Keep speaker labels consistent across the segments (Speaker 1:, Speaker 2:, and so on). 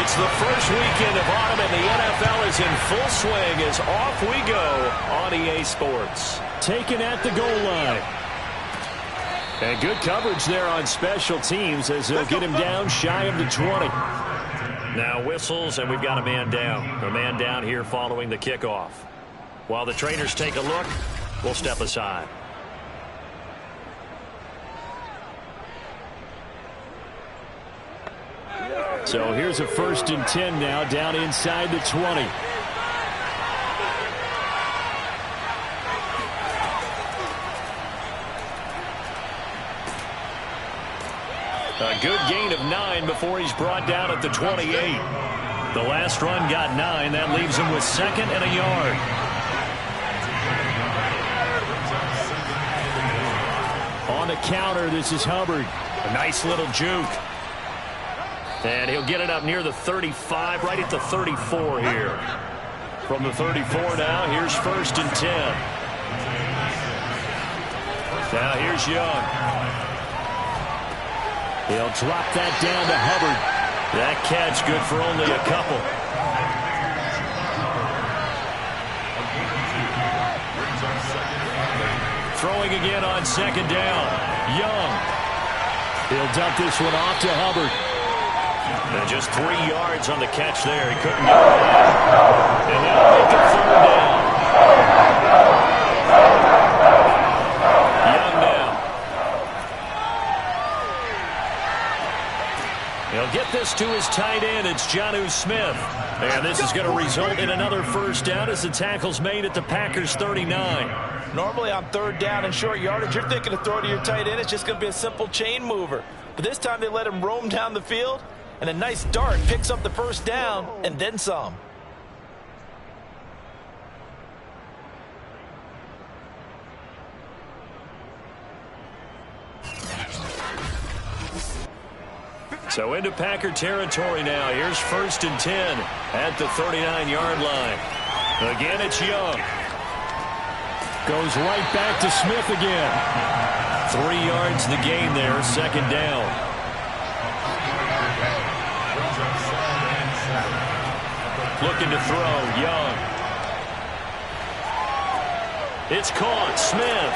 Speaker 1: It's the first weekend of autumn, and the NFL is in full swing as off we go on EA Sports.
Speaker 2: Taken at the goal line. And good coverage there on special teams as they'll get him down shy of the 20.
Speaker 1: Now whistles, and we've got a man down. A man down here following the kickoff. While the trainers take a look, we'll step aside.
Speaker 2: So here's a 1st and 10 now, down inside the 20.
Speaker 1: A good gain of 9 before he's brought down at the 28. The last run got 9. That leaves him with 2nd and a yard.
Speaker 2: On the counter, this is Hubbard.
Speaker 1: A nice little juke. And he'll get it up near the 35, right at the 34 here. From the 34 now, here's 1st and 10. Now here's Young.
Speaker 2: He'll drop that down to Hubbard.
Speaker 1: That catch good for only a couple. Throwing again on 2nd down. Young.
Speaker 2: He'll dump this one off to Hubbard.
Speaker 1: And just 3 yards on the catch there. He couldn't get it. And that'll make it 3rd down. Young now. He'll get this to his tight end. It's Jonnu Smith. And this is going to result in another 1st down as the tackle's made at the Packers 39.
Speaker 3: Normally on 3rd down and short yardage, you're thinking to throw to your tight end. It's just going to be a simple chain mover. But this time they let him roam down the field. And a nice dart picks up the 1st down and then some.
Speaker 1: So into Packer territory now. Here's 1st and 10 at the 39-yard line. Again, it's Young.
Speaker 2: Goes right back to Smith again.
Speaker 1: 3 yards the gain there, 2nd down. Looking to throw, Young. It's caught, Smith.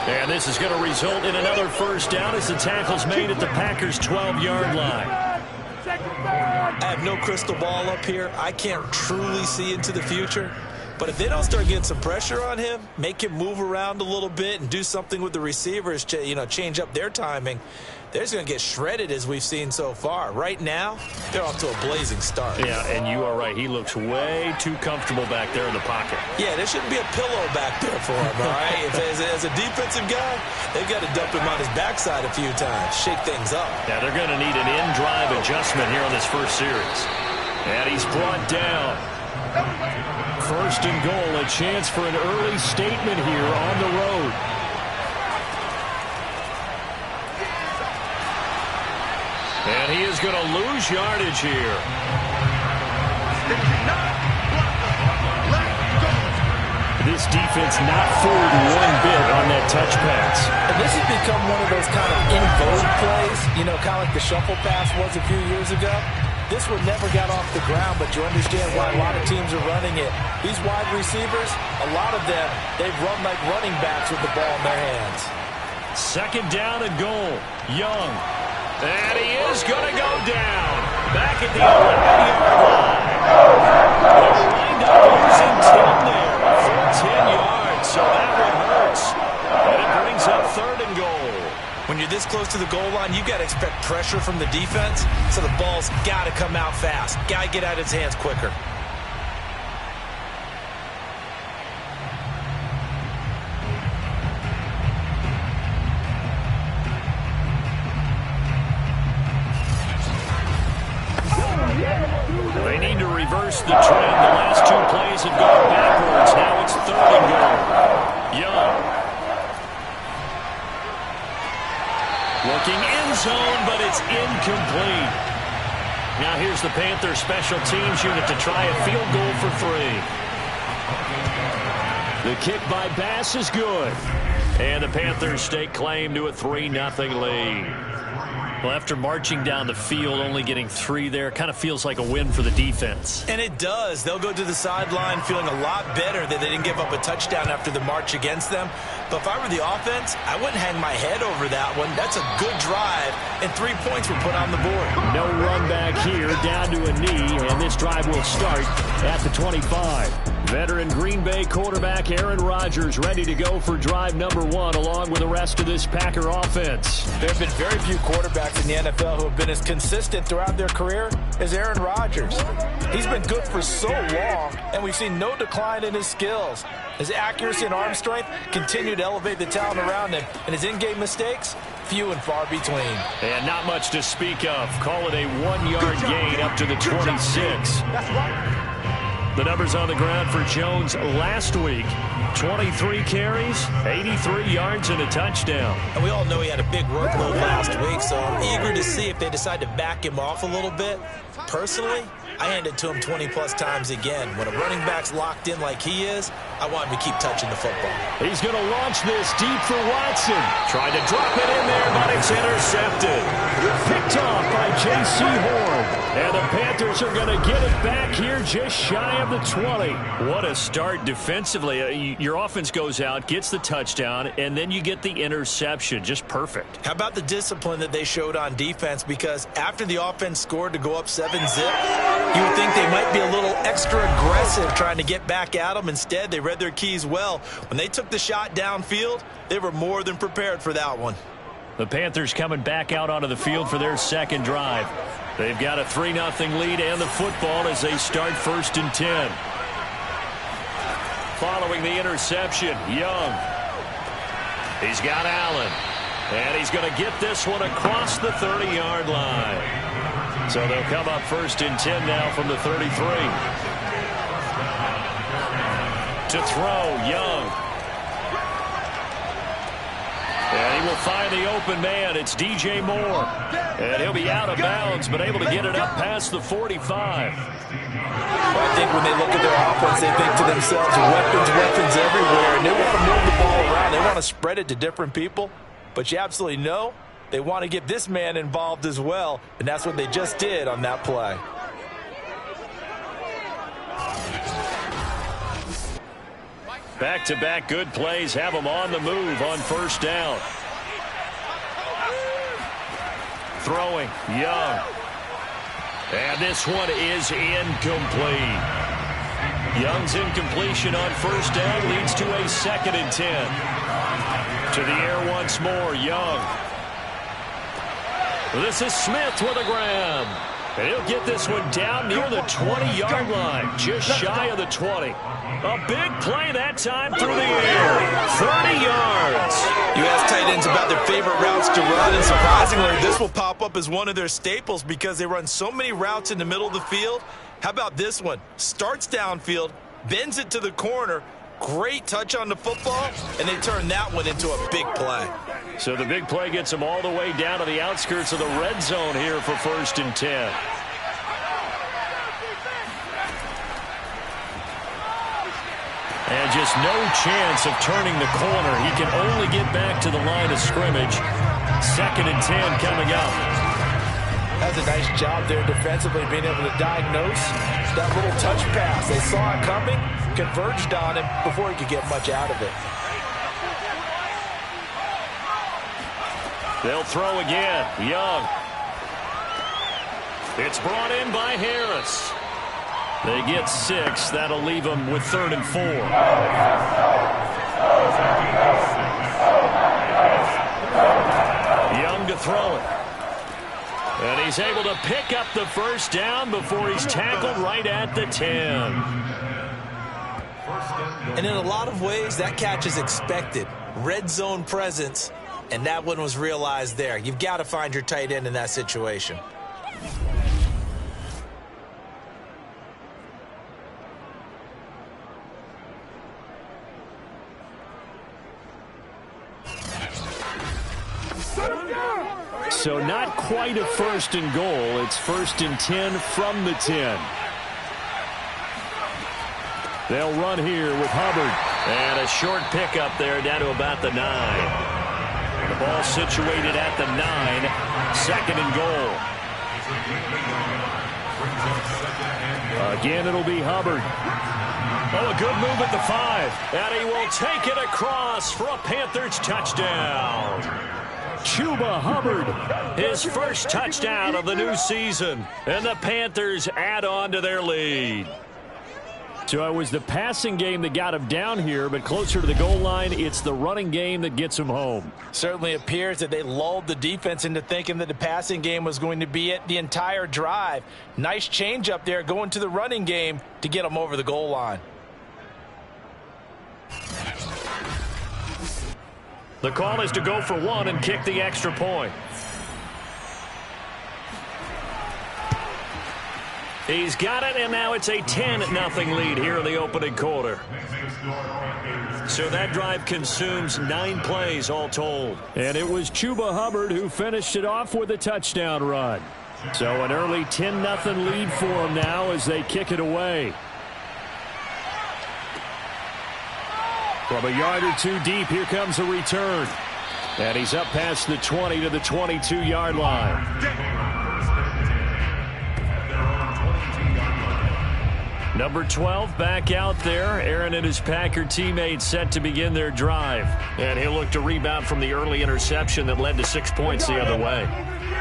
Speaker 1: And this is going to result in another 1st down as the tackle's made at the Packers' 12-yard line.
Speaker 3: I have no crystal ball up here. I can't truly see into the future. But if they don't start getting some pressure on him, make him move around a little bit and do something with the receivers, change up their timing, they're just going to get shredded as we've seen so far. Right now, they're off to a blazing start.
Speaker 1: Yeah, and you are right. He looks way too comfortable back there in the pocket.
Speaker 3: Yeah, there shouldn't be a pillow back there for him, all right? As a defensive guy, they've got to dump him on his backside a few times, shake things up.
Speaker 1: Yeah, they're going to need an in-drive adjustment here on this first series. And he's brought down.
Speaker 2: 1st and goal, a chance for an early statement here on the road.
Speaker 1: And he is going to lose yardage here.
Speaker 2: This defense not fooled one bit on that touch pass.
Speaker 3: And this has become one of those kind of in vogue plays, kind of like the shuffle pass was a few years ago. This one never got off the ground, but you understand why a lot of teams are running it. These wide receivers, a lot of them, they've run like running backs with the ball in their hands.
Speaker 1: 2nd down and goal. Young. And he is going to go down. Back at the 11-yard line. They wind up losing 10 there for 10 yards, so that one hurts. And it brings up 3rd and goal.
Speaker 3: When you're this close to the goal line, you got to expect pressure from the defense, so the ball's got to come out fast. Got to get out of his hands quicker.
Speaker 1: They need to reverse the trend. The last 2 plays have gone backwards. Now it's 3rd and goal. Young. Looking end zone, but it's incomplete. Now here's the Panthers special teams unit to try a field goal for 3.
Speaker 2: The kick by Bass is good.
Speaker 1: And the Panthers stake claim to a 3-0 lead.
Speaker 2: Well, after marching down the field, only getting 3 there, kind of feels like a win for the defense.
Speaker 3: And it does. They'll go to the sideline feeling a lot better that they didn't give up a touchdown after the march against them. But if I were the offense, I wouldn't hang my head over that one. That's a good drive, and 3 points were put on the board.
Speaker 2: No run back here, down to a knee, and this drive will start at the 25. Veteran Green Bay quarterback Aaron Rodgers ready to go for drive number 1 along with the rest of this Packer offense.
Speaker 3: There have been very few quarterbacks in the NFL who have been as consistent throughout their career as Aaron Rodgers. He's been good for so long, and we've seen no decline in his skills. His accuracy and arm strength continue to elevate the talent around him, and his in-game mistakes, few and far between.
Speaker 2: And not much to speak of. Call it a 1-yard gain up to the 26.
Speaker 3: That's right.
Speaker 2: The numbers on the ground for Jones last week. 23 carries, 83 yards, and a touchdown.
Speaker 3: And we all know he had a big workload last week, so I'm eager to see if they decide to back him off a little bit. Personally, I hand it to him 20-plus times again. When a running back's locked in like he is, I want him to keep touching the football.
Speaker 2: He's going to launch this deep for Watson. Tried to drop it in there, but it's intercepted. Picked off by J.C. Horn. And the Panthers are going to get it back here just shy of the 20. What a start defensively. Your offense goes out, gets the touchdown, and then you get the interception. Just perfect.
Speaker 3: How about the discipline that they showed on defense? Because after the offense scored to go up 7-zip, you would think they might be a little extra aggressive trying to get back at them. Instead, they read their keys well. When they took the shot downfield, they were more than prepared for that one.
Speaker 2: The Panthers coming back out onto the field for their second drive. They've got a 3-0 lead and the football as they start 1st and 10. Following the interception, Young. He's got Allen. And he's going to get this one across the 30-yard line. So they'll come up 1st and 10 now from the 33. To throw, Young. And he will find the open man. It's DJ Moore. And he'll be out of bounds, but able to get it up past the 45.
Speaker 3: Well, I think when they look at their offense, they think to themselves, weapons everywhere. And they want to move the ball around. They want to spread it to different people. But you absolutely know they want to get this man involved as well. And that's what they just did on that play.
Speaker 2: Back-to-back good plays have them on the move on 1st down. Throwing, Young. And this one is incomplete. Young's incompletion on 1st down leads to a 2nd and 10. To the air once more, Young. This is Smith with a grab. And he'll get this one down near the 20-yard line, just shy of the 20. A big play that time through the air. 30 yards.
Speaker 3: You ask tight ends about their favorite routes to run, and surprisingly, this will pop up as one of their staples because they run so many routes in the middle of the field. How about this one? Starts downfield, bends it to the corner, great touch on the football, and they turn that one into a big play.
Speaker 2: So the big play gets them all the way down to the outskirts of the red zone here for 1st and 10. And just no chance of turning the corner. He can only get back to the line of scrimmage. 2nd and 10 coming up.
Speaker 3: That's a nice job there defensively, being able to diagnose that little touch pass. They saw it coming, converged on him before he could get much out of it.
Speaker 2: They'll throw again. Young. It's brought in by Harris. They get 6. That'll leave them with 3rd and 4. Young to throw it. And he's able to pick up the 1st down before he's tackled right at the 10.
Speaker 3: And in a lot of ways, that catch is expected. Red zone presence, and that one was realized there. You've got to find your tight end in that situation.
Speaker 2: So not quite a 1st and goal. It's 1st and 10 from the 10. They'll run here with Hubbard. And a short pickup there down to about the 9. The ball situated at the 9. Second and goal. Again, it'll be Hubbard. Oh, a good move at the 5. And he will take it across for a Panthers touchdown. Chuba Hubbard, his first touchdown of the new season. And the Panthers add on to their lead. So it was the passing game that got him down here, but closer to the goal line, it's the running game that gets him home.
Speaker 3: Certainly appears that they lulled the defense into thinking that the passing game was going to be it the entire drive. Nice change up there going to the running game to get them over the goal line.
Speaker 2: The call is to go for 1 and kick the extra point. He's got it, and now it's a 10-0 lead here in the opening quarter. So that drive consumes 9 plays all told. And it was Chuba Hubbard who finished it off with a touchdown run. So an early 10-0 lead for him now as they kick it away. From a yard or two deep, here comes a return. And he's up past the 20 to the 22-yard line. Number 12 back out there. Aaron and his Packer teammates set to begin their drive. And he'll look to rebound from the early interception that led to 6 points the other way.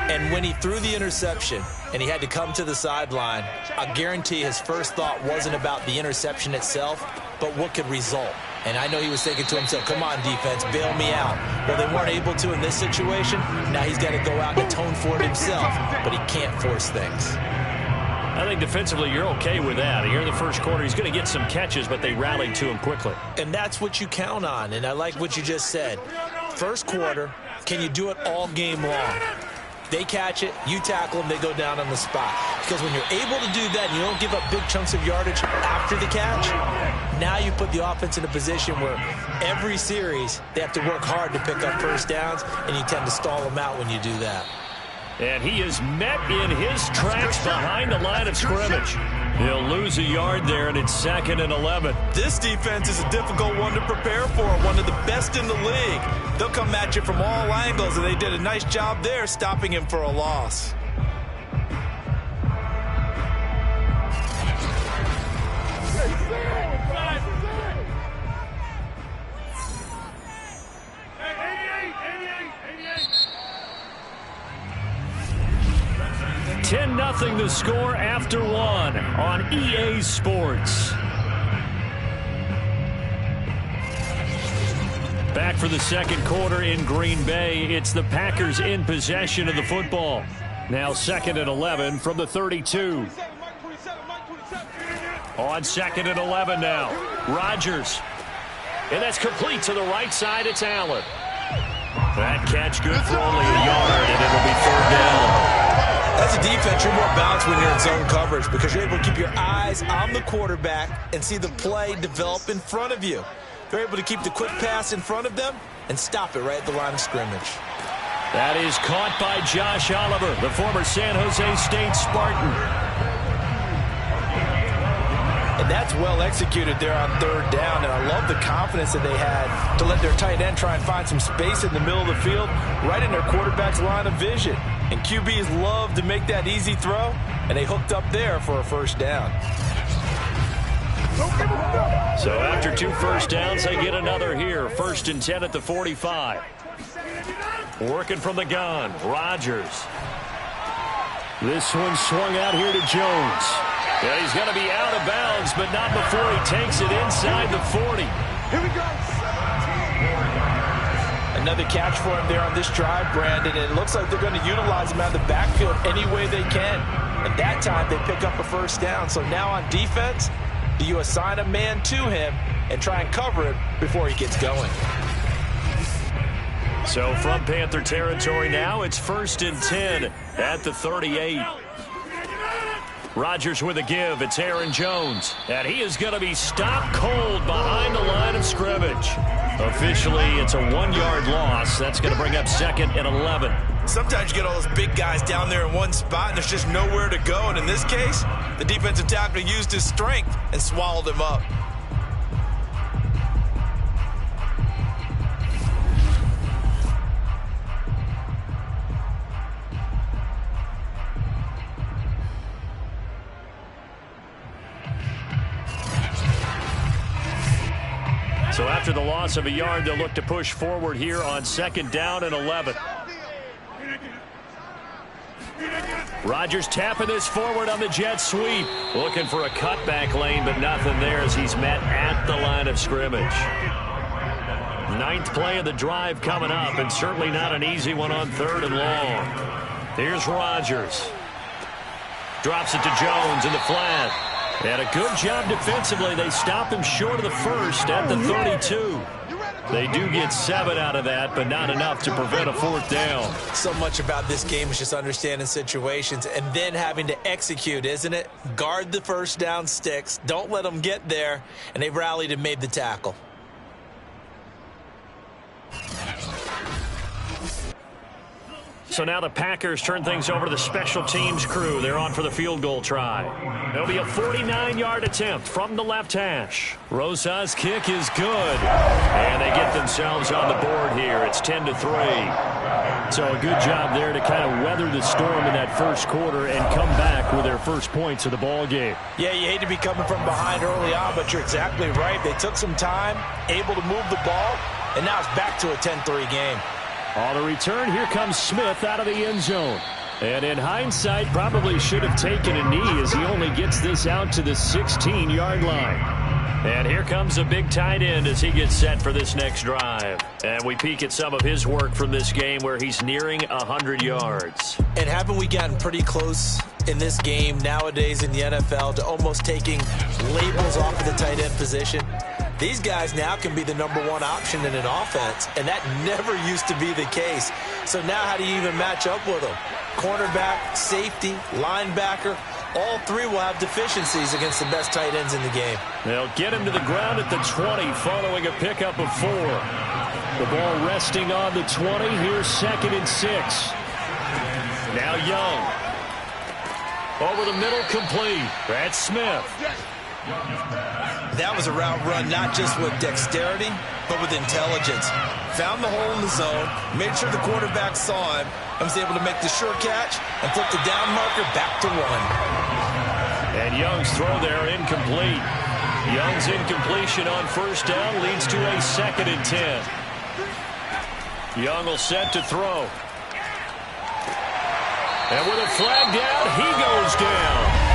Speaker 3: And when he threw the interception and he had to come to the sideline, I guarantee his first thought wasn't about the interception itself, but what could result. And I know he was thinking to himself, come on, defense, bail me out. Well, they weren't able to in this situation. Now he's got to go out and atone for it himself, but he can't force things.
Speaker 2: I think defensively you're okay with that. Here in the first quarter, he's going to get some catches, but they rallied to him quickly.
Speaker 3: And that's what you count on, and I like what you just said. First quarter, can you do it all game long? They catch it, you tackle them, they go down on the spot. Because when you're able to do that and you don't give up big chunks of yardage after the catch, now you put the offense in a position where every series they have to work hard to pick up first downs, and you tend to stall them out when you do that.
Speaker 2: And he is met in his tracks behind the line of scrimmage. He'll lose a yard there, and it's 2nd and 11.
Speaker 3: This defense is a difficult one to prepare for, one of the best in the league. They'll come at you from all angles, and they did a nice job there stopping him for a loss.
Speaker 2: Nothing the score after 1 on EA Sports. Back for the second quarter in Green Bay. It's the Packers in possession of the football. Now 2nd and 11 from the 32. On 2nd and 11 now. Rodgers. And that's complete to the right side. It's Allen. That catch good for only a yard, and it'll be 3rd down.
Speaker 3: As a defense, you're more balanced when you're in zone coverage because you're able to keep your eyes on the quarterback and see the play develop in front of you. They're able to keep the quick pass in front of them and stop it right at the line of scrimmage.
Speaker 2: That is caught by Josh Oliver, the former San Jose State Spartan.
Speaker 3: And that's well executed there on 3rd down, and I love the confidence that they had to let their tight end try and find some space in the middle of the field, right in their quarterback's line of vision. And QBs love to make that easy throw, and they hooked up there for a 1st down.
Speaker 2: So after 2 first downs, they get another here. 1st and 10 at the 45. Working from the gun, Rodgers. This one swung out here to Jones. Yeah, he's going to be out of bounds, but not before he takes it inside the 40.
Speaker 3: Here we go. Another catch for him there on this drive, Brandon, and it looks like they're going to utilize him out of the backfield any way they can. And that time they pick up a 1st down. So now on defense, do you assign a man to him and try and cover him before he gets going?
Speaker 2: So from Panther territory now, it's 1st and 10 at the 38. Rodgers with a give. It's Aaron Jones. And he is going to be stopped cold behind the line of scrimmage. Officially, it's a 1-yard loss. That's going to bring up 2nd and 11.
Speaker 3: Sometimes you get all those big guys down there in one spot, and there's just nowhere to go. And in this case, the defensive tackle used his strength and swallowed him up.
Speaker 2: after the loss of a yard, they'll look to push forward here on 2nd down and 11. Rodgers tapping this forward on the jet sweep. Looking for a cutback lane, but nothing there as he's met at the line of scrimmage. 9th play of the drive coming up, and certainly not an easy one on 3rd and long. Here's Rodgers. Drops it to Jones in the flat. And a good job defensively. They stop him short of the first at the 32. They do get 7 out of that, but not enough to prevent a 4th down.
Speaker 3: So much about this game is just understanding situations and then having to execute, isn't it? Guard the first down sticks. Don't let them get there. And they rallied and made the tackle.
Speaker 2: So now the Packers turn things over to the special teams crew. They're on for the field goal try. It'll be a 49-yard attempt from the left hash. Rosa's kick is good. And they get themselves on the board here. It's 10-3. So a good job there to kind of weather the storm in that first quarter and come back with their first points of the ball game.
Speaker 3: Yeah, you hate to be coming from behind early on, but you're exactly right. They took some time, able to move the ball, and now it's back to a 10-3 game.
Speaker 2: On the return, here comes Smith out of the end zone. And in hindsight, probably should have taken a knee as he only gets this out to the 16-yard line. And here comes a big tight end as he gets set for this next drive. And we peek at some of his work from this game where he's nearing 100 yards.
Speaker 3: And haven't we gotten pretty close in this game nowadays in the NFL to almost taking labels off of the tight end position? These guys now can be the #1 option in an offense, and that never used to be the case. So now how do you even match up with them? Cornerback, safety, linebacker, all three will have deficiencies against the best tight ends in the game.
Speaker 2: They'll get him to the ground at the 20 following a pickup of 4. The ball resting on the 20. Here's 2nd and 6. Now Young. Over the middle, complete. That's Smith.
Speaker 3: That was a route run not just with dexterity, but with intelligence. Found the hole in the zone, made sure the quarterback saw him, and was able to make the sure catch and flip the down marker back to 1.
Speaker 2: And Young's throw there incomplete. Young's incompletion on 1st down leads to a 2nd and 10. Young will set to throw. And with a flag down, he goes down.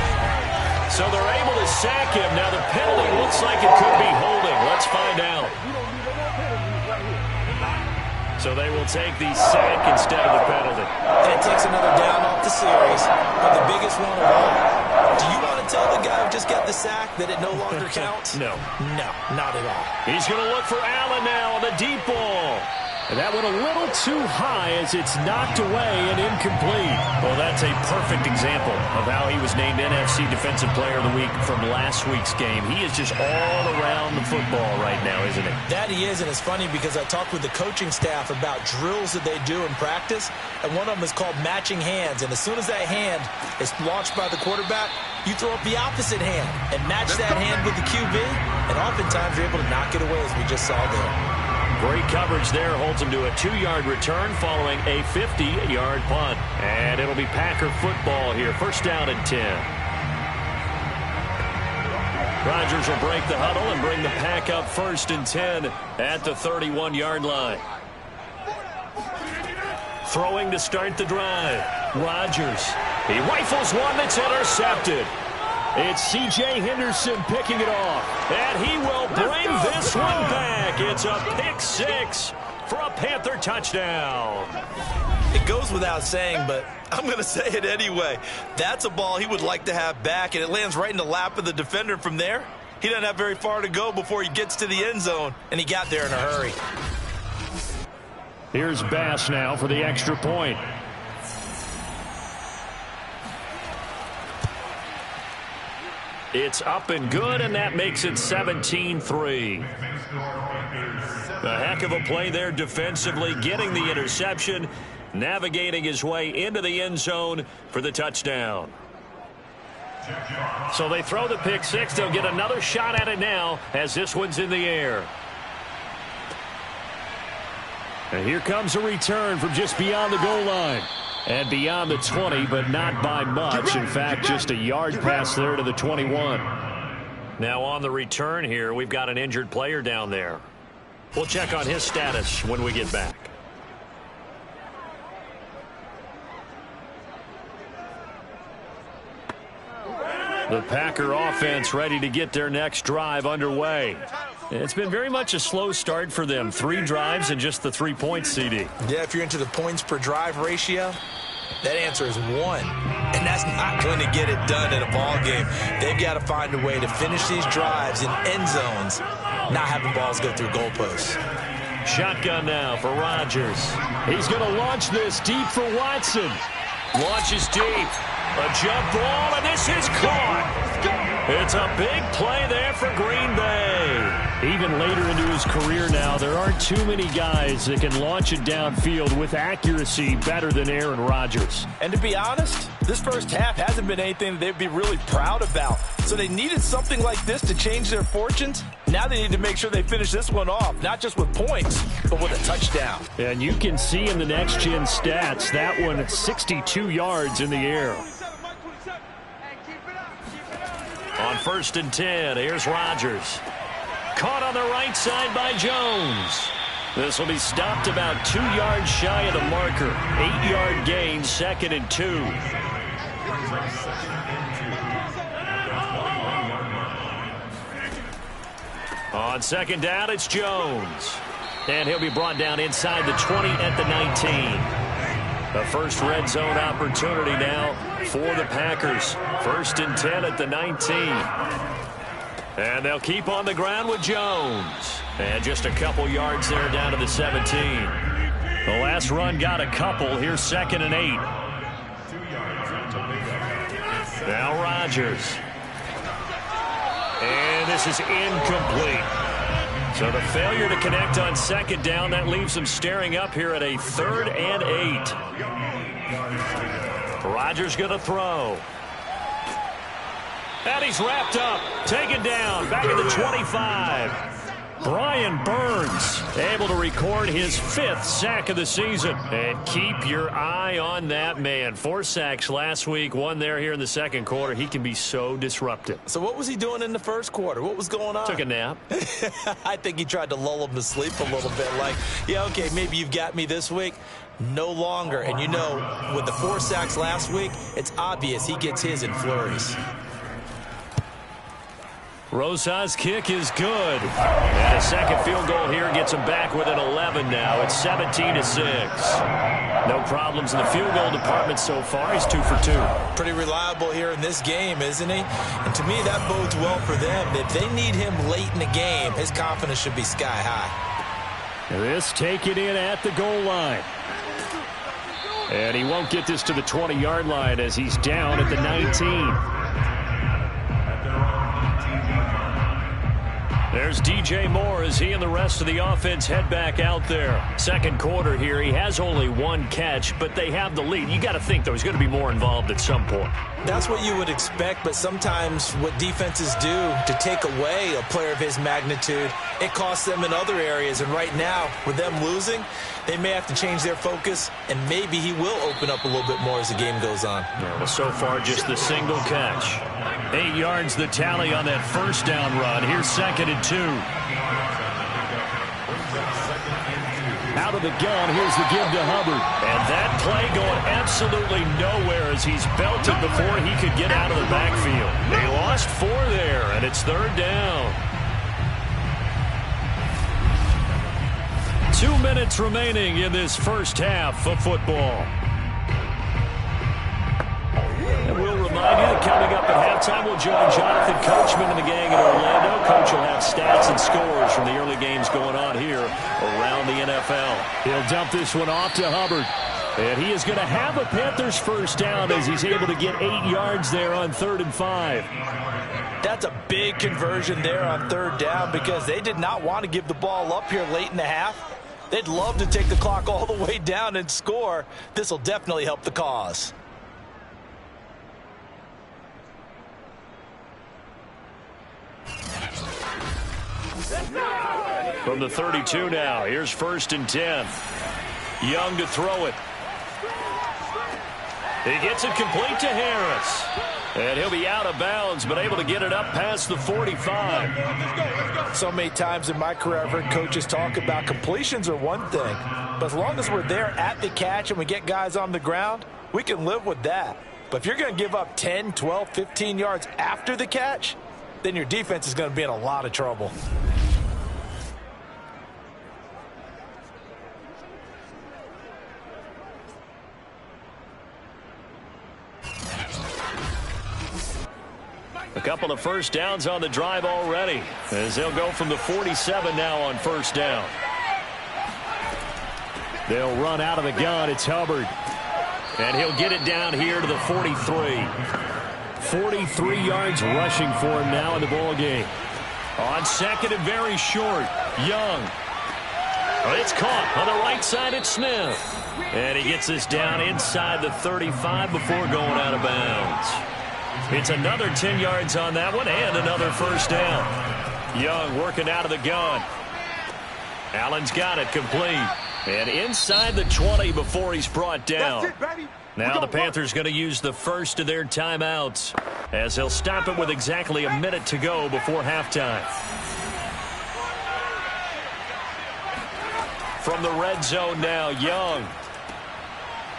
Speaker 2: So they're able to sack him. Now the penalty looks like it could be holding. Let's find out. So they will take the sack instead of the penalty.
Speaker 3: And it takes another down off the series. But the biggest one of all, do you want to tell the guy who just got the sack that it no longer counts?
Speaker 2: No.
Speaker 3: No, not at all.
Speaker 2: He's going to look for Allen now on the deep ball. And that went a little too high as it's knocked away and incomplete. Well, that's a perfect example of how he was named NFC Defensive Player of the Week from last week's game. He is just all around the football right now, isn't he?
Speaker 3: That he is, and it's funny because I talked with the coaching staff about drills that they do in practice, and one of them is called matching hands. And as soon as that hand is launched by the quarterback, you throw up the opposite hand and match that hand with the QB, and oftentimes you're able to knock it away as we just saw there.
Speaker 2: Great coverage there, holds him to a 2-yard return following a 50-yard punt. And it'll be Packer football here. 1st down and 10. Rodgers will break the huddle and bring the Pack up 1st and 10 at the 31-yard line. Throwing to start the drive. Rodgers. He rifles one that's intercepted. It's C.J. Henderson picking it off. And he will bring this one back. It's a pick 6 for a Panther touchdown.
Speaker 3: It goes without saying, but I'm going to say it anyway. That's a ball he would like to have back, and it lands right in the lap of the defender from there. He doesn't have very far to go before he gets to the end zone, and he got there in a hurry.
Speaker 2: Here's Bass now for the extra point. It's up and good, and that makes it 17-3. A heck of a play there defensively, getting the interception, navigating his way into the end zone for the touchdown. So they throw the pick 6. They'll get another shot at it now as this one's in the air. And here comes a return from just beyond the goal line. And beyond the 20, but not by much. In fact, just a yard pass there to the 21. Now on the return here, we've got an injured player down there.
Speaker 1: We'll check on his status when we get back. The Packer offense ready to get their next drive underway. It's been very much a slow start for them. 3 drives and just the 3 points, CD.
Speaker 3: Yeah, if you're into the points per drive ratio, that answer is 1. And that's not going to get it done in a ball game. They've got to find a way to finish these drives in end zones, not having balls go through goalposts.
Speaker 2: Shotgun now for Rodgers. He's going to launch this deep for Watson.
Speaker 1: Launches deep. A jump ball, and this is caught. It's a big play there for Green Bay.
Speaker 2: Even later into his career now, there aren't too many guys that can launch it downfield with accuracy better than Aaron Rodgers.
Speaker 3: And to be honest, this first half hasn't been anything that they'd be really proud about. So they needed something like this to change their fortunes. Now they need to make sure they finish this one off, not just with points, but with a touchdown.
Speaker 2: And you can see in the next-gen stats, that one at 62 yards in the air.
Speaker 1: On 1st and 10, here's Rodgers. Caught on the right side by Jones. This will be stopped about 2 yards shy of the marker. 8-yard gain, 2nd and 2. On 2nd down, it's Jones. And he'll be brought down inside the 20 at the 19. The first red zone opportunity now for the Packers. 1st and 10 at the 19. And they'll keep on the ground with Jones. And just a couple yards there down to the 17. The last run got a couple. Here's 2nd and 8. Now Rodgers. And this is incomplete. So the failure to connect on 2nd down, that leaves them staring up here at a 3rd and 8. Rodgers going to throw. And he's wrapped up, taken down, back at the 25. Brian Burns able to record his 5th sack of the season. And keep your eye on that man. 4 sacks last week, 1 there here in the 2nd quarter. He can be so disruptive.
Speaker 3: So what was he doing in the 1st quarter? What was going on?
Speaker 1: Took a nap.
Speaker 3: I think he tried to lull him to sleep a little bit. Like, yeah, okay, maybe you've got me this week. No longer. And you know, with the 4 sacks last week, it's obvious he gets his in flurries.
Speaker 1: Rosas' kick is good. And a 2nd field goal here gets him back within 11 now. It's 17-6. No problems in the field goal department so far. He's 2 for 2.
Speaker 3: Pretty reliable here in this game, isn't he? And to me, that bodes well for them. If they need him late in the game, his confidence should be sky high.
Speaker 2: This taken in at the goal line. And he won't get this to the 20-yard line as he's down at the 19. There's DJ Moore as he and the rest of the offense head back out there. 2nd quarter here. He has only 1 catch, but they have the lead. You got to think, though, he's going to be more involved at some point.
Speaker 3: That's what you would expect, but sometimes what defenses do to take away a player of his magnitude, it costs them in other areas. And right now, with them losing, they may have to change their focus, and maybe he will open up a little bit more as the game goes on.
Speaker 1: Yeah, well, so far, just the single catch. 8 yards the tally on that 1st down run. Here's 2nd and 2.
Speaker 2: Out of the gun, here's the give to Hubbard.
Speaker 1: And that play going absolutely nowhere as he's belted before he could get out of the backfield. They lost 4 there, and it's 3rd down. 2 minutes remaining in this first half of football. And we'll remind you that coming up at halftime, we'll join Jonathan Coachman and the gang in Orlando. Coach will have stats and scores from the early games going on here around the NFL.
Speaker 2: He'll dump this one off to Hubbard. And he is going to have a Panthers 1st down as he's able to get 8 yards there on 3rd and 5.
Speaker 3: That's a big conversion there on 3rd down because they did not want to give the ball up here late in the half. They'd love to take the clock all the way down and score. This will definitely help the cause.
Speaker 1: From the 32 now, here's 1st and 10. Young to throw it.
Speaker 2: He gets it complete to Harris. And he'll be out of bounds, but able to get it up past the 45.
Speaker 3: So many times in my career, I've heard coaches talk about completions are one thing. But as long as we're there at the catch and we get guys on the ground, we can live with that. But if you're going to give up 10, 12, 15 yards after the catch, then your defense is going to be in a lot of trouble.
Speaker 2: A couple of first downs on the drive already, as they'll go from the 47 now on first down. They'll run out of the gun. It's Hubbard. And he'll get it down here to the 43. 43 yards rushing for him now in the ball game. On second and very short, Young. It's caught on the right side at Smith. And he gets this down inside the 35 before going out of bounds. It's another 10 yards on that one and another first down. Young working out of the gun. Allen's got it complete. And inside the 20 before he's brought down. Now the Panthers going to use the first of their timeouts as they'll stop it with exactly a minute to go before halftime. From the red zone now, Young.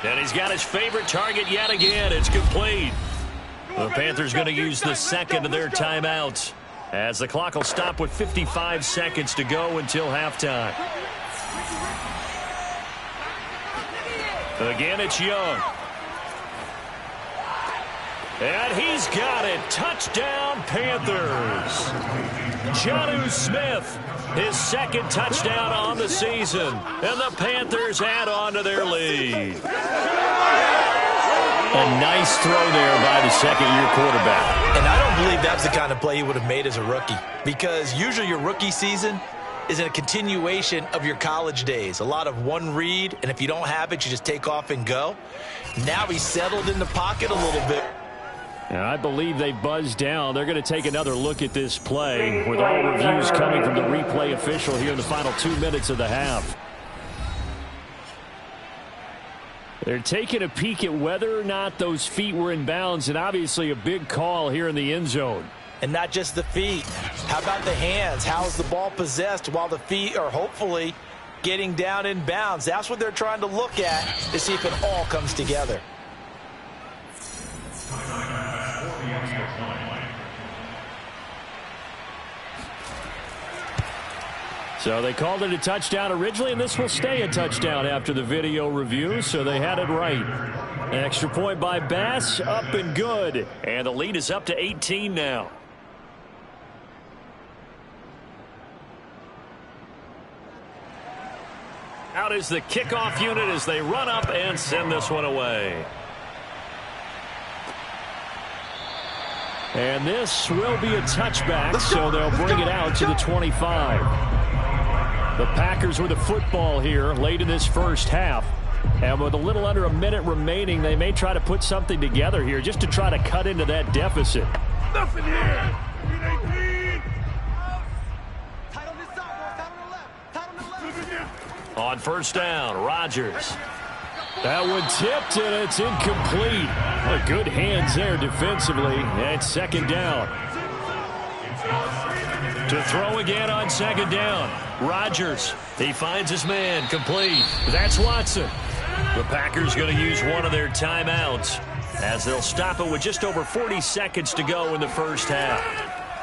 Speaker 2: And he's got his favorite target yet again. It's complete. The Panthers going to use the second of their timeouts as the clock will stop with 55 seconds to go until halftime. Again, it's Young. And he's got it. Touchdown, Panthers. Jonnu Smith, his second touchdown on the season. And the Panthers add on to their lead. A nice throw there by the second-year quarterback.
Speaker 3: And I don't believe that's the kind of play he would have made as a rookie, because usually your rookie season is a continuation of your college days. A lot of one read, and if you don't have it, you just take off and go. Now he's settled in the pocket a little bit.
Speaker 2: And I believe they buzzed down. They're going to take another look at this play with all reviews coming from the replay official here in the final 2 minutes of the half. They're taking a peek at whether or not those feet were in bounds, and obviously a big call here in the end zone.
Speaker 3: And not just the feet. How about the hands? How is the ball possessed while the feet are hopefully getting down in bounds? That's what they're trying to look at to see if it all comes together.
Speaker 2: So they called it a touchdown originally, and this will stay a touchdown after the video review, so they had it right. An extra point by Bass, up and good. And the lead is up to 18 now. Out is the kickoff unit as they run up and send this one away. And this will be a touchback, so they'll bring it out to the 25. The Packers with the football here late in this first half. And with a little under a minute remaining, they may try to put something together here just to try to cut into that deficit.
Speaker 4: Nothing here.
Speaker 2: On first down, Rodgers. That one tipped, and it's incomplete. Well, good hands there defensively. And second down. To throw again on second down. Rodgers, he finds his man, complete. That's Watson. The Packers going to use one of their timeouts as they'll stop it with just over 40 seconds to go in the first half.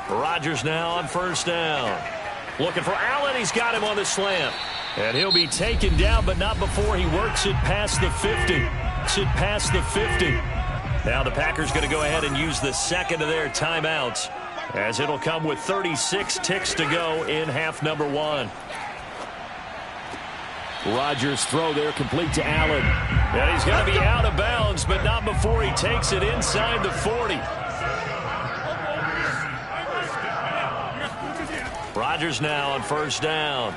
Speaker 2: Rodgers now on first down. Looking for Allen. He's got him on the slant. And he'll be taken down, but not before he works it past the 50. Now the Packers going to go ahead and use the second of their timeouts, as it'll come with 36 ticks to go in half number one. Rodgers' throw there complete to Allen. And he's going to be out of bounds, but not before he takes it inside the 40. Rodgers now on first down.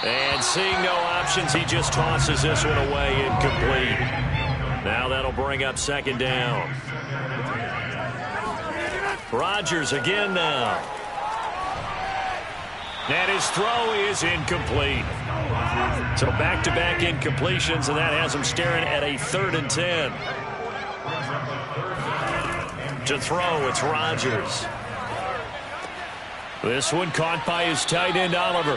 Speaker 2: And seeing no options, he just tosses this one away, incomplete. Now that'll bring up second down. Rodgers again now.
Speaker 1: And his throw is incomplete. So back-to-back incompletions, and that has him staring at a 3rd and 10. To throw, it's Rodgers. This one caught by his tight end, Oliver.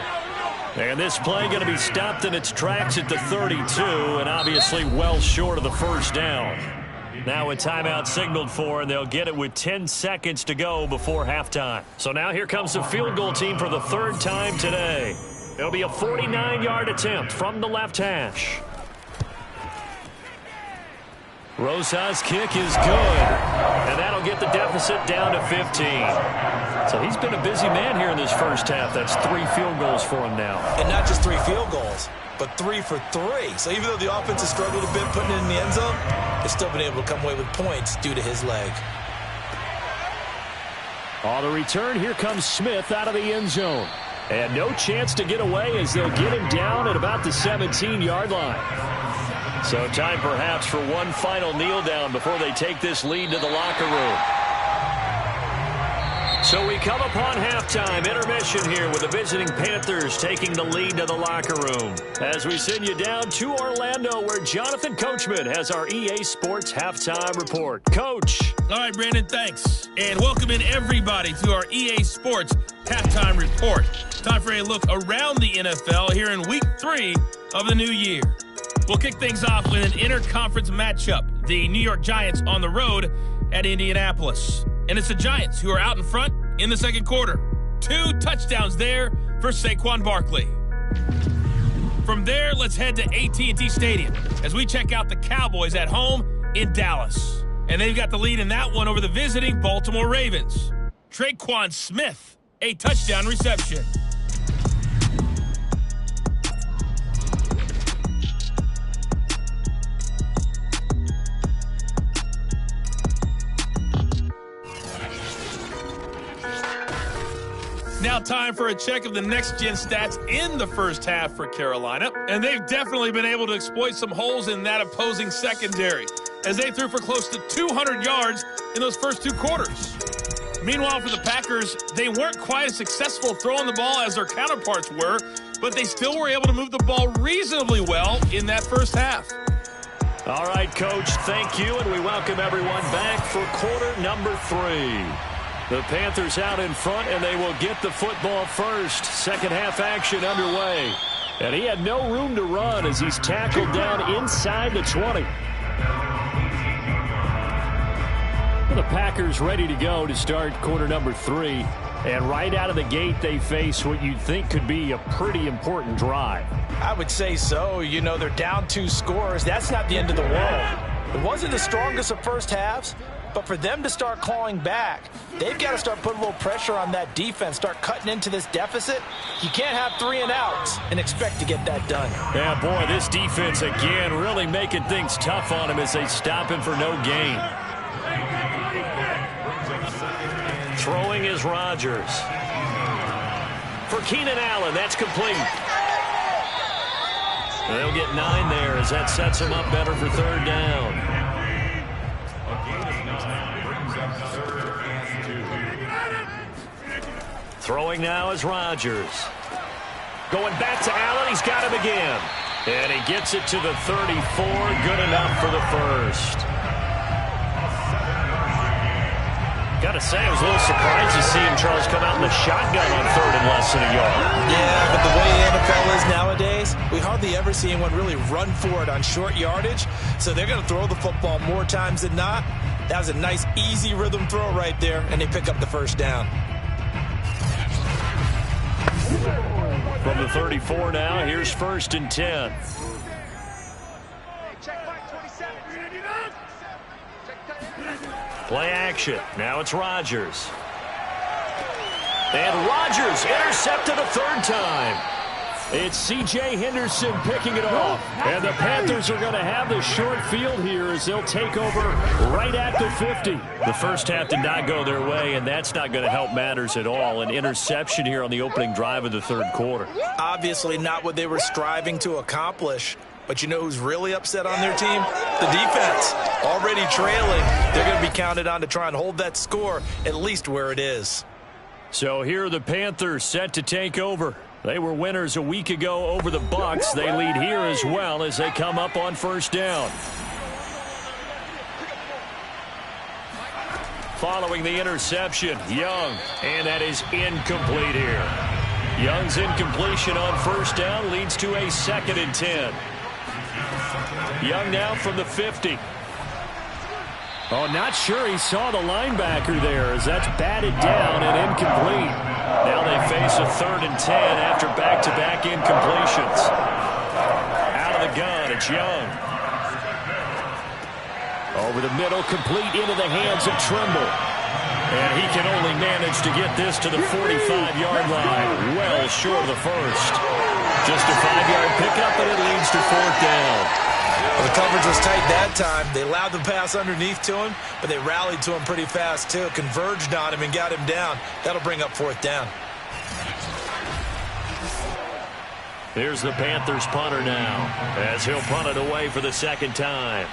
Speaker 1: And this play going to be stopped in its tracks at the 32, and obviously well short of the first down. Now a timeout signaled for, and they'll get it with 10 seconds to go before halftime. So now here comes the field goal team for the 3rd time today. It'll be a 49-yard attempt from the left hash. Rosas' kick is good, and that'll get the deficit down to 15. So he's been a busy man here in this first half. That's 3 field goals for him now.
Speaker 3: And not just 3 field goals, but 3 for 3. So even though the offense has struggled a bit putting it in the end zone, they've still been able to come away with points due to his leg.
Speaker 2: On the return, here comes Smith out of the end zone. And no chance to get away as they'll get him down at about the 17-yard line. So time perhaps for one final kneel down before they take this lead to the locker room. So we come upon halftime intermission here with the visiting Panthers taking the lead to the locker room. As we send you down to Orlando where Jonathan Coachman has our EA Sports halftime report. Coach.
Speaker 4: All right, Brandon, thanks. And welcome in everybody to our EA Sports halftime report. Time for a look around the NFL here in week 3 of the new year. We'll kick things off with an interconference matchup. The New York Giants on the road at Indianapolis. And it's the Giants who are out in front in the second quarter. 2 touchdowns there for Saquon Barkley. From there, let's head to AT&T Stadium as we check out the Cowboys at home in Dallas. And they've got the lead in that one over the visiting Baltimore Ravens. Tre'Quan Smith, a touchdown reception. Now time for a check of the next-gen stats in the first half for Carolina. And they've definitely been able to exploit some holes in that opposing secondary as they threw for close to 200 yards in those first 2 quarters. Meanwhile, for the Packers, they weren't quite as successful throwing the ball as their counterparts were, but they still were able to move the ball reasonably well in that first half.
Speaker 1: All right, Coach, thank you, and we welcome everyone back for quarter number 3. The Panthers out in front, and they will get the football first. Second half action underway. And he had no room to run as he's tackled down inside the 20. The Packers ready to go to start quarter number 3. And right out of the gate, they face what you'd think could be a pretty important drive.
Speaker 3: I would say so. You know, they're down 2 scores. That's not the end of the world. It wasn't the strongest of first halves, but for them to start clawing back, they've got to start putting a little pressure on that defense, start cutting into this deficit. You can't have 3 and outs and expect to get that done.
Speaker 1: Yeah, boy, this defense again really making things tough on him as they stop him for no gain. Throwing is Rodgers. For Keenan Allen, that's complete. They'll get 9 there as that sets them up better for 3rd down. Throwing now is Rodgers. Going back to Allen, he's got him again. And he gets it to the 34, good enough for the first. Got to say, I was a little surprised to see him, Charles, come out in the shotgun on 3rd and less than a yard.
Speaker 3: Yeah, but the way the NFL is nowadays, we hardly ever see anyone really run for it on short yardage. So they're going to throw the football more times than not. That was a nice, easy rhythm throw right there, and they pick up the first down.
Speaker 1: From the 34 now, here's 1st and 10. Play action. Now it's Rodgers. And Rodgers intercepted a 3rd time. It's C.J. Henderson picking it off. And the Panthers are going to have the short field here as they'll take over right at the 50. The first half did not go their way, and that's not going to help matters at all. An interception here on the opening drive of the 3rd quarter.
Speaker 3: Obviously not what they were striving to accomplish. But you know who's really upset on their team? The defense. Already trailing. They're going to be counted on to try and hold that score at least where it is.
Speaker 2: So here are the Panthers set to take over. They were winners a week ago over the Bucs. They lead here as well as they come up on first down. Following the interception, Young, and that is incomplete here. Young's incompletion on first down leads to a 2nd and 10. Young now from the 50. Oh, not sure he saw the linebacker there as that's batted down and incomplete. Now they face a 3rd and 10 after back-to-back incompletions. Out of the gun, it's Young. Over the middle, complete into the hands of Trimble. And he can only manage to get this to the 45-yard line, well short of the first. Just a 5-yard pickup, and it leads to 4th down.
Speaker 3: Well, the coverage was tight that time. They allowed the pass underneath to him, but they rallied to him pretty fast, too. Converged on him and got him down. That'll bring up 4th down.
Speaker 2: Here's the Panthers punter now, as he'll punt it away for the 2nd time.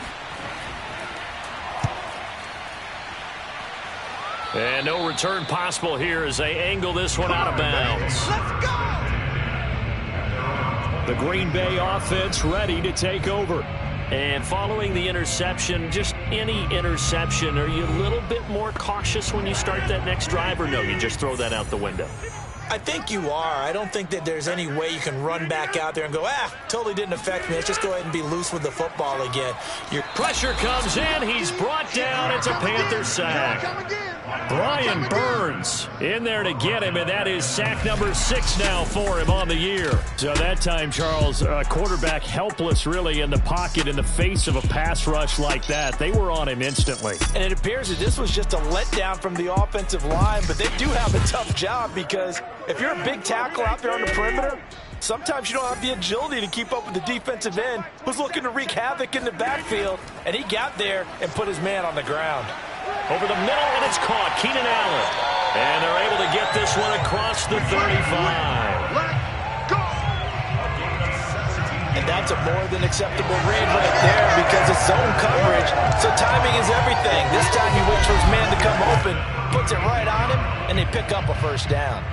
Speaker 2: And no return possible here as they angle this one out of bounds.
Speaker 5: Let's go!
Speaker 2: The Green Bay offense ready to take over. And following the interception, just any interception, are you a little bit more cautious when you start that next drive, or no, you just throw that out the window?
Speaker 3: I think you are. I don't think that there's any way you can run back out there and go, totally didn't affect me. Let's just go ahead and be loose with the football again.
Speaker 2: Your pressure comes in. He's brought down. It's a Panther sack. Brian Burns in there to get him, and that is sack number 6 now for him on the year. So that time, Charles, quarterback helpless really in the pocket in the face of a pass rush like that. They were on him instantly.
Speaker 3: And it appears that this was just a letdown from the offensive line, but they do have a tough job because if you're a big tackle out there on the perimeter, sometimes you don't have the agility to keep up with the defensive end who's looking to wreak havoc in the backfield, and he got there and put his man on the ground.
Speaker 2: Over the middle, and it's caught. Keenan Allen. And they're able to get this one across the 35.
Speaker 3: And that's a more than acceptable read right there because it's zone coverage, so timing is everything. This time he waits for his man to come open, puts it right on him, and they pick up a first down.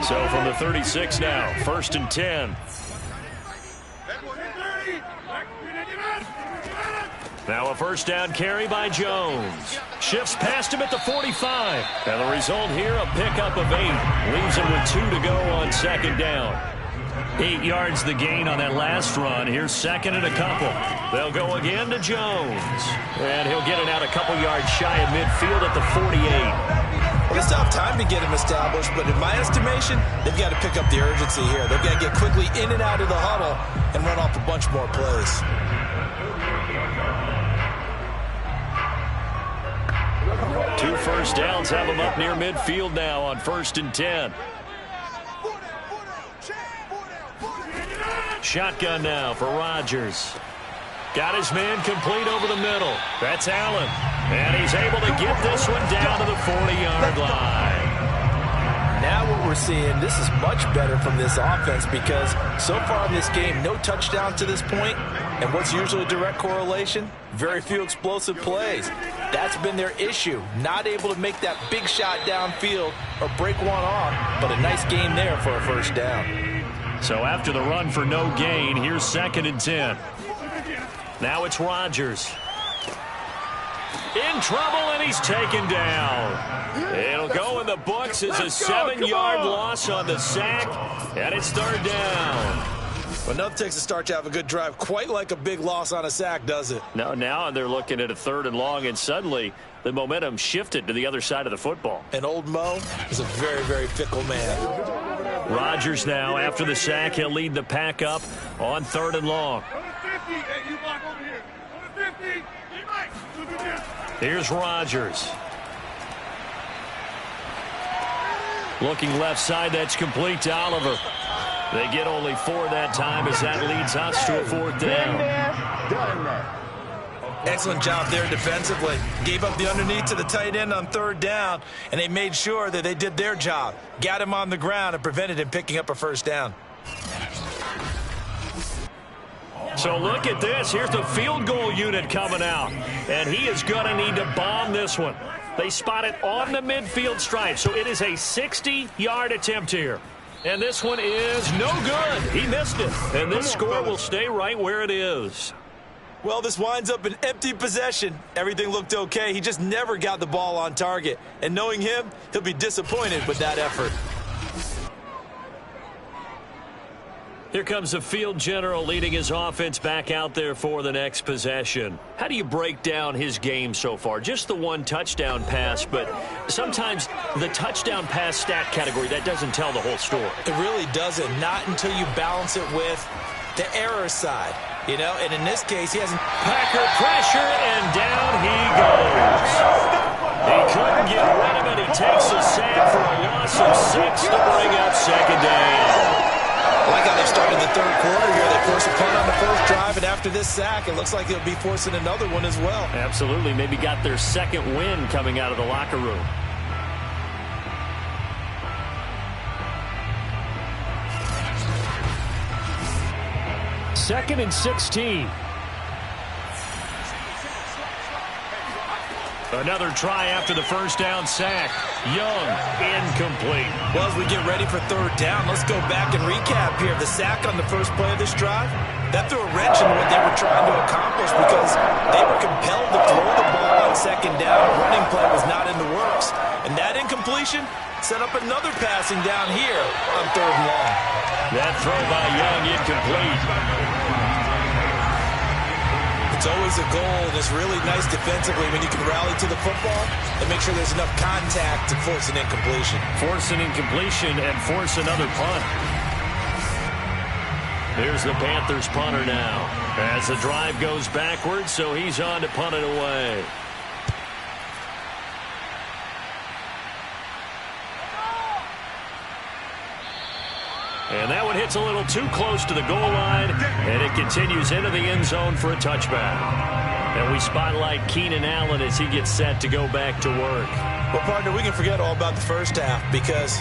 Speaker 2: So from the 36 now, 1st and 10. Now a first down carry by Jones. Shifts past him at the 45. And the result here, a pickup of 8. Leaves him with 2 to go on 2nd down. 8 yards the gain on that last run. Here's 2nd and a couple. They'll go again to Jones. And he'll get it out a couple yards shy of midfield at the 48.
Speaker 3: Well, it's tough time to get him established, but in my estimation, they've got to pick up the urgency here. They've got to get quickly in and out of the huddle and run off a bunch more plays.
Speaker 2: Two first downs have them up near midfield now on 1st and 10. Shotgun now for Rodgers. Got his man complete over the middle. That's Allen. And he's able to get this one down to the 40-yard line.
Speaker 3: Now what we're seeing, this is much better from this offense because so far in this game, no touchdown to this point. And what's usually a direct correlation? Very few explosive plays. That's been their issue. Not able to make that big shot downfield or break one off, but a nice gain there for a first down.
Speaker 2: So after the run for no gain, here's 2nd and 10. Now it's Rodgers. In trouble, and he's taken down. It'll go in the books as a 7-yard loss on the sack, and it's 3rd down.
Speaker 3: Well, nothing takes a start to have a good drive quite like a big loss on a sack, does it?
Speaker 2: No, now they're looking at a 3rd and long, and suddenly the momentum shifted to the other side of the football.
Speaker 3: And old Mo is a very, very fickle man.
Speaker 2: Rodgers now, after the sack, he'll lead the pack up on 3rd and long. Here's Rodgers. Looking left side, that's complete to Oliver. They get only 4 that time as that leads us to a 4th down.
Speaker 3: Excellent job there defensively. Gave up the underneath to the tight end on 3rd down, and they made sure that they did their job. Got him on the ground and prevented him picking up a first down.
Speaker 1: So look at this. Here's the field goal unit coming out. And he is going to need to bomb this one. They spot it on the midfield stripe. So it is a 60-yard attempt here. And this one is no good. He missed it. And this score will stay right where it is.
Speaker 3: Well, this winds up an empty possession. Everything looked okay. He just never got the ball on target. And knowing him, he'll be disappointed with that effort.
Speaker 1: Here comes the field general leading his offense back out there for the next possession. How do you break down his game so far? Just the one touchdown pass, but sometimes the touchdown pass stat category, that doesn't tell the whole story.
Speaker 3: It really doesn't. Not until you balance it with the error side. You know, and in this case, he hasn't.
Speaker 1: Packer pressure, and down he goes. He couldn't get rid of it. He takes a sack for a loss of 6 to bring up second down.
Speaker 3: I like how they started the third quarter here. They forced a punt on the first drive, and after this sack, it looks like they'll be forcing another one as well.
Speaker 1: Absolutely. Maybe got their second win coming out of the locker room. Second and 16. Another try after the first down sack. Young, incomplete.
Speaker 3: Well, as we get ready for third down, let's go back and recap here. The sack on the first play of this drive, that threw a wrench in what they were trying to accomplish because they were compelled to throw the ball on second down. Running play was not in the works. And that incompletion set up another passing down here on third and long.
Speaker 1: That throw by Young incomplete.
Speaker 3: It's always a goal, and it's really nice defensively when you can rally to the football and make sure there's enough contact to force an incompletion.
Speaker 1: Force an incompletion and force another punt. Here's the Panthers punter now. As the drive goes backwards, so he's on to punt it away. And that one hits a little too close to the goal line, and it continues into the end zone for a touchback. And we spotlight Keenan Allen as he gets set to go back to work.
Speaker 3: Well, partner, we can forget all about the first half because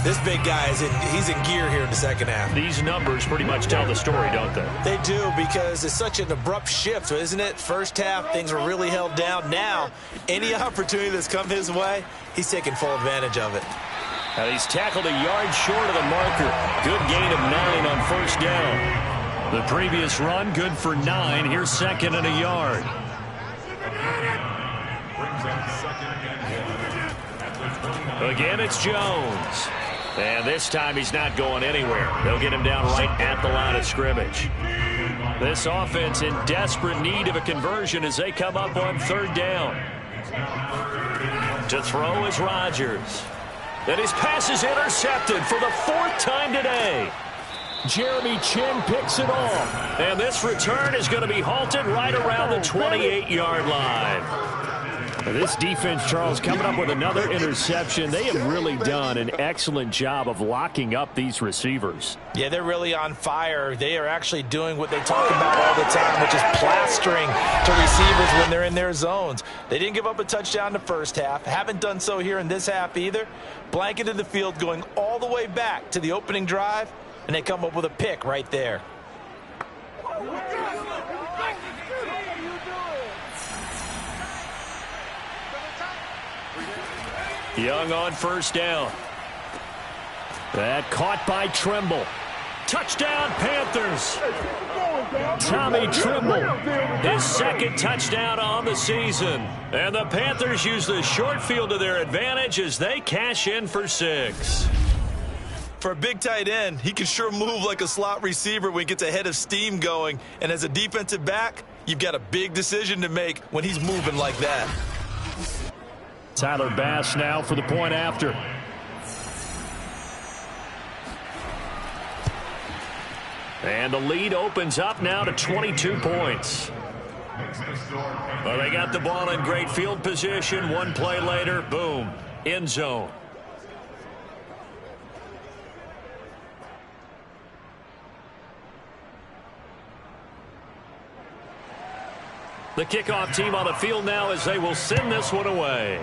Speaker 3: this big guy he's in gear here in the second half.
Speaker 1: These numbers pretty much tell the story, don't they?
Speaker 3: They do, because it's such an abrupt shift, isn't it? First half, things were really held down. Now, any opportunity that's come his way, he's taking full advantage of it.
Speaker 1: And he's tackled a yard short of the marker. Good gain of 9 on first down. The previous run, good for 9. Here's second and a yard. Again, it's Jones. And this time he's not going anywhere. They'll get him down right at the line of scrimmage. This offense in desperate need of a conversion as they come up on third down. To throw is Rodgers. And his pass is intercepted for the 4th time today. Jeremy Chinn picks it off. And this return is going to be halted right around the 28-yard line. This defense, Charles, coming up with another interception. They have really done an excellent job of locking up these receivers.
Speaker 3: Yeah, they're really on fire. They are actually doing what they talk about all the time, which is plastering to receivers when they're in their zones. They didn't give up a touchdown in the first half. Haven't done so here in this half either. Blanketed the field going all the way back to the opening drive, and they come up with a pick right there.
Speaker 1: Young on first down. That caught by Trimble. Touchdown, Panthers. Tommy Trimble, his second touchdown on the season. And the Panthers use the short field to their advantage as they cash in for 6.
Speaker 3: For a big tight end, he can sure move like a slot receiver when he gets a head of steam going. And as a defensive back, you've got a big decision to make when he's moving like that.
Speaker 1: Tyler Bass now for the point after. And the lead opens up now to 22 points. Well, they got the ball in great field position. One play later, boom, end zone. The kickoff team on the field now as they will send this one away.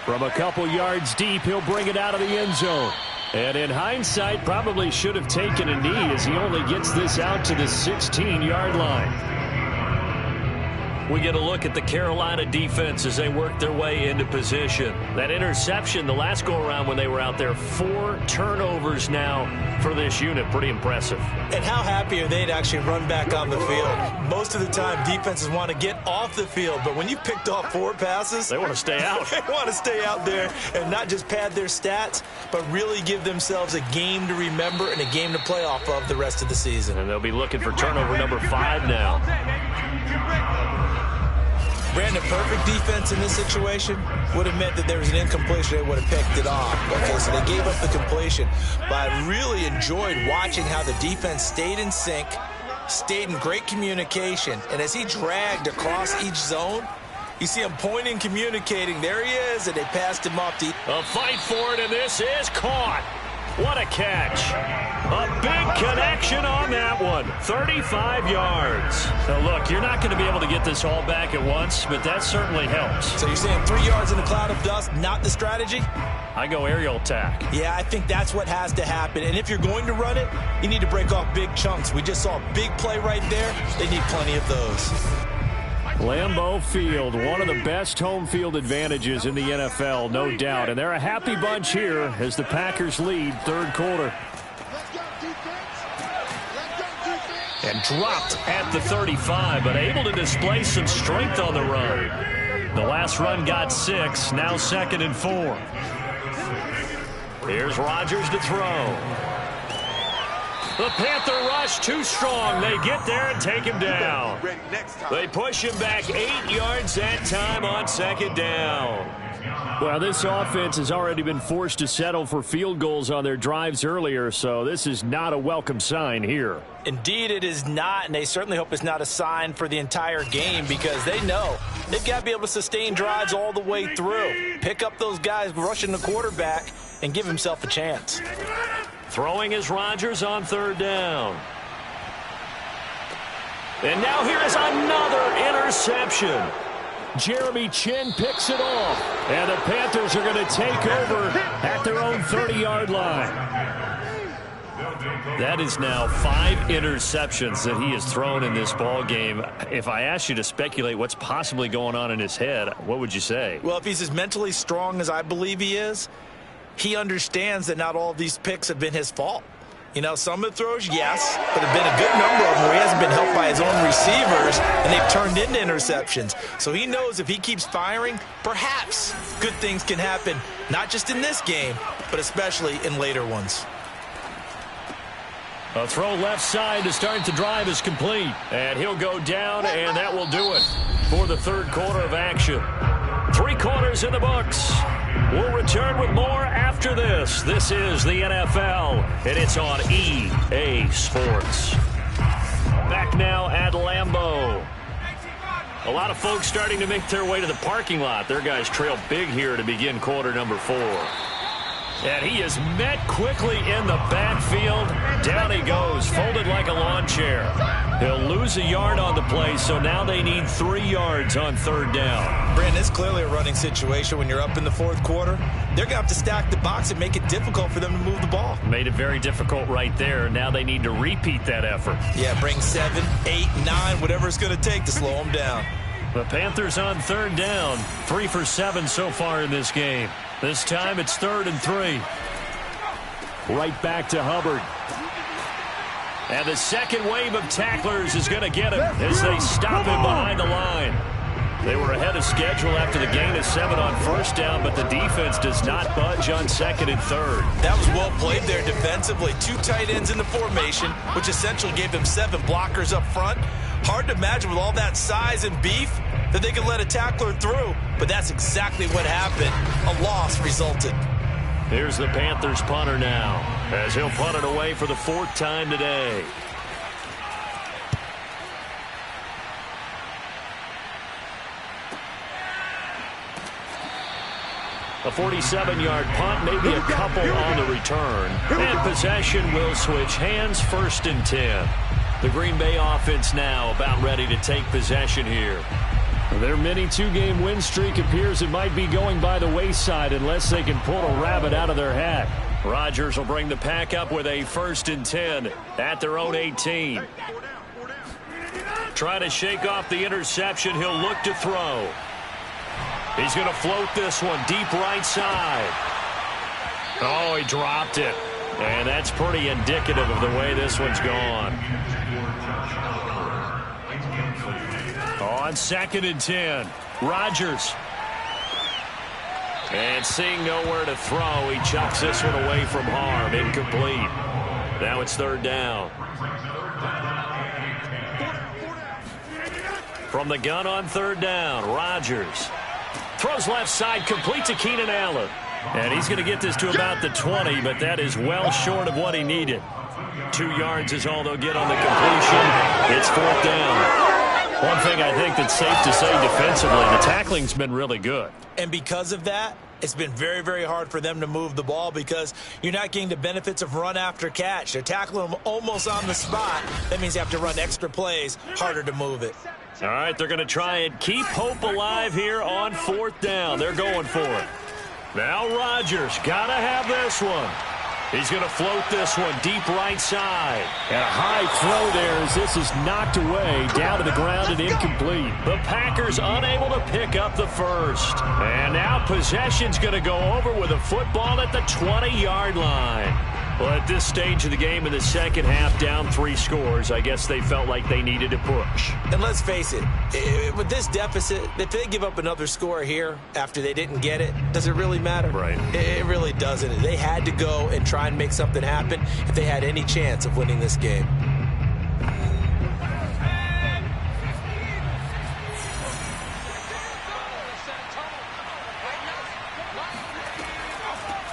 Speaker 1: From a couple yards deep, he'll bring it out of the end zone.
Speaker 2: And in hindsight, probably should have taken a knee as he only gets this out to the 16-yard line.
Speaker 1: We get a look at the Carolina defense as they work their way into position. That interception the last go-around when they were out there, 4 turnovers now for this unit. Pretty impressive.
Speaker 3: And how happy are they to actually run back on the field? Most of the time, defenses want to get off the field, but when you picked off 4 passes,
Speaker 1: they want to stay out.
Speaker 3: They want to stay out there and not just pad their stats, but really give themselves a game to remember and a game to play off of the rest of the season.
Speaker 1: And they'll be looking for turnover number 5 now.
Speaker 3: Brandon, perfect defense in this situation would have meant that there was an incompletion. They would have picked it off. Okay, so they gave up the completion. But I really enjoyed watching how the defense stayed in sync, stayed in great communication. And as he dragged across each zone, you see him pointing, communicating. There he is, and they passed him off to...
Speaker 1: A fight for it, and this is caught. What a catch. A big connection on that one. 35 yards. Now, look, you're not going to be able to get this all back at once, but that certainly helps.
Speaker 3: So you're saying 3 yards in a cloud of dust, not the strategy?
Speaker 1: I go aerial attack.
Speaker 3: Yeah, I think that's what has to happen. And if you're going to run it, you need to break off big chunks. We just saw a big play right there. They need plenty of those.
Speaker 2: Lambeau Field, one of the best home field advantages in the NFL, no doubt. And they're a happy bunch here as the Packers lead third quarter.
Speaker 1: And dropped at the 35, but able to display some strength on the run. The last run got 6, now 2nd and 4. Here's Rodgers to throw. The Panther rush too strong. They get there and take him down. They push him back 8 yards that time on 2nd down.
Speaker 2: Well, this offense has already been forced to settle for field goals on their drives earlier, so this is not a welcome sign here.
Speaker 3: Indeed, it is not, and they certainly hope it's not a sign for the entire game because they know they've got to be able to sustain drives all the way through. Pick up those guys rushing the quarterback and give himself a chance.
Speaker 1: Throwing is Rodgers on 3rd down. And now here is another interception.
Speaker 2: Jeremy Chinn picks it off. And the Panthers are going to take over at their own 30-yard line.
Speaker 1: That is now 5 interceptions that he has thrown in this ball game. If I asked you to speculate what's possibly going on in his head, what would you say?
Speaker 3: Well, if he's as mentally strong as I believe he is, he understands that not all of these picks have been his fault. You know, some of the throws, yes, but there have been a good number of them where he hasn't been helped by his own receivers, and they've turned into interceptions. So he knows if he keeps firing, perhaps good things can happen, not just in this game, but especially in later ones.
Speaker 1: A throw left side to start the drive is complete. And he'll go down, and that will do it for the third quarter of action. 3 quarters in the books. We'll return with more after this. This is the NFL, and it's on EA Sports. Back now at Lambeau. A lot of folks starting to make their way to the parking lot. Their guys trail big here to begin quarter number 4. And he is met quickly in the backfield. Down he goes, folded like a lawn chair. He'll lose a yard on the play, so now they need 3 yards on 3rd down.
Speaker 3: Brandon, it's clearly a running situation when you're up in the 4th quarter. They're going to have to stack the box and make it difficult for them to move the ball.
Speaker 1: Made it very difficult right there. Now they need to repeat that effort.
Speaker 3: Yeah, bring 7, 8, 9, whatever it's going to take to slow them down.
Speaker 1: The Panthers on 3rd down. 3 for 7 so far in this game. This time it's 3rd and 3.
Speaker 2: Right back to Hubbard.
Speaker 1: And the second wave of tacklers is going to get him as they stop him behind the line. They were ahead of schedule after the gain of 7 on 1st down, but the defense does not budge on 2nd and 3rd.
Speaker 3: That was well played there defensively. 2 tight ends in the formation, which essentially gave them 7 blockers up front. Hard to imagine with all that size and beef that they could let a tackler through, but that's exactly what happened. A loss resulted.
Speaker 1: Here's the Panthers punter now, as he'll punt it away for the 4th time today. A 47-yard punt, maybe a couple on the return. And possession will switch hands, 1st and 10. The Green Bay offense now about ready to take possession here.
Speaker 2: Their mini 2-game win streak appears it might be going by the wayside unless they can pull a rabbit out of their hat. Rodgers will bring the pack up with a 1st and 10 at their own 18. Trying to shake off the interception. He'll look to throw. He's going to float this one deep right side. Oh, he dropped it. And that's pretty indicative of the way this one's gone. On 2nd and 10, Rodgers. And seeing nowhere to throw, he chucks this one away from harm. Incomplete. Now it's 3rd down. From the gun on 3rd down, Rodgers. Throws left side, complete to Keenan Allen. And he's going to get this to about the 20, but that is well short of what he needed. 2 yards is all they'll get on the completion. It's 4th down. One thing I think that's safe to say defensively, the tackling's been really good.
Speaker 3: And because of that, it's been very, very hard for them to move the ball because you're not getting the benefits of run after catch. They're tackling them almost on the spot. That means you have to run extra plays, harder to move it.
Speaker 2: All right, they're going to try and keep hope alive here on 4th down. They're going for it. Now Rodgers, got to have this one. He's going to float this one deep right side.
Speaker 1: And a high throw there as this is knocked away, down to the ground and incomplete.
Speaker 2: The Packers unable to pick up the 1st. And now possession's going to go over with a football at the 20-yard line. Well, at this stage of the game in the 2nd half, down 3 scores, I guess they felt like they needed to push.
Speaker 3: And let's face it, with this deficit, if they give up another score here after they didn't get it, does it really matter?
Speaker 2: Right.
Speaker 3: It really doesn't. They had to go and try and make something happen if they had any chance of winning this game.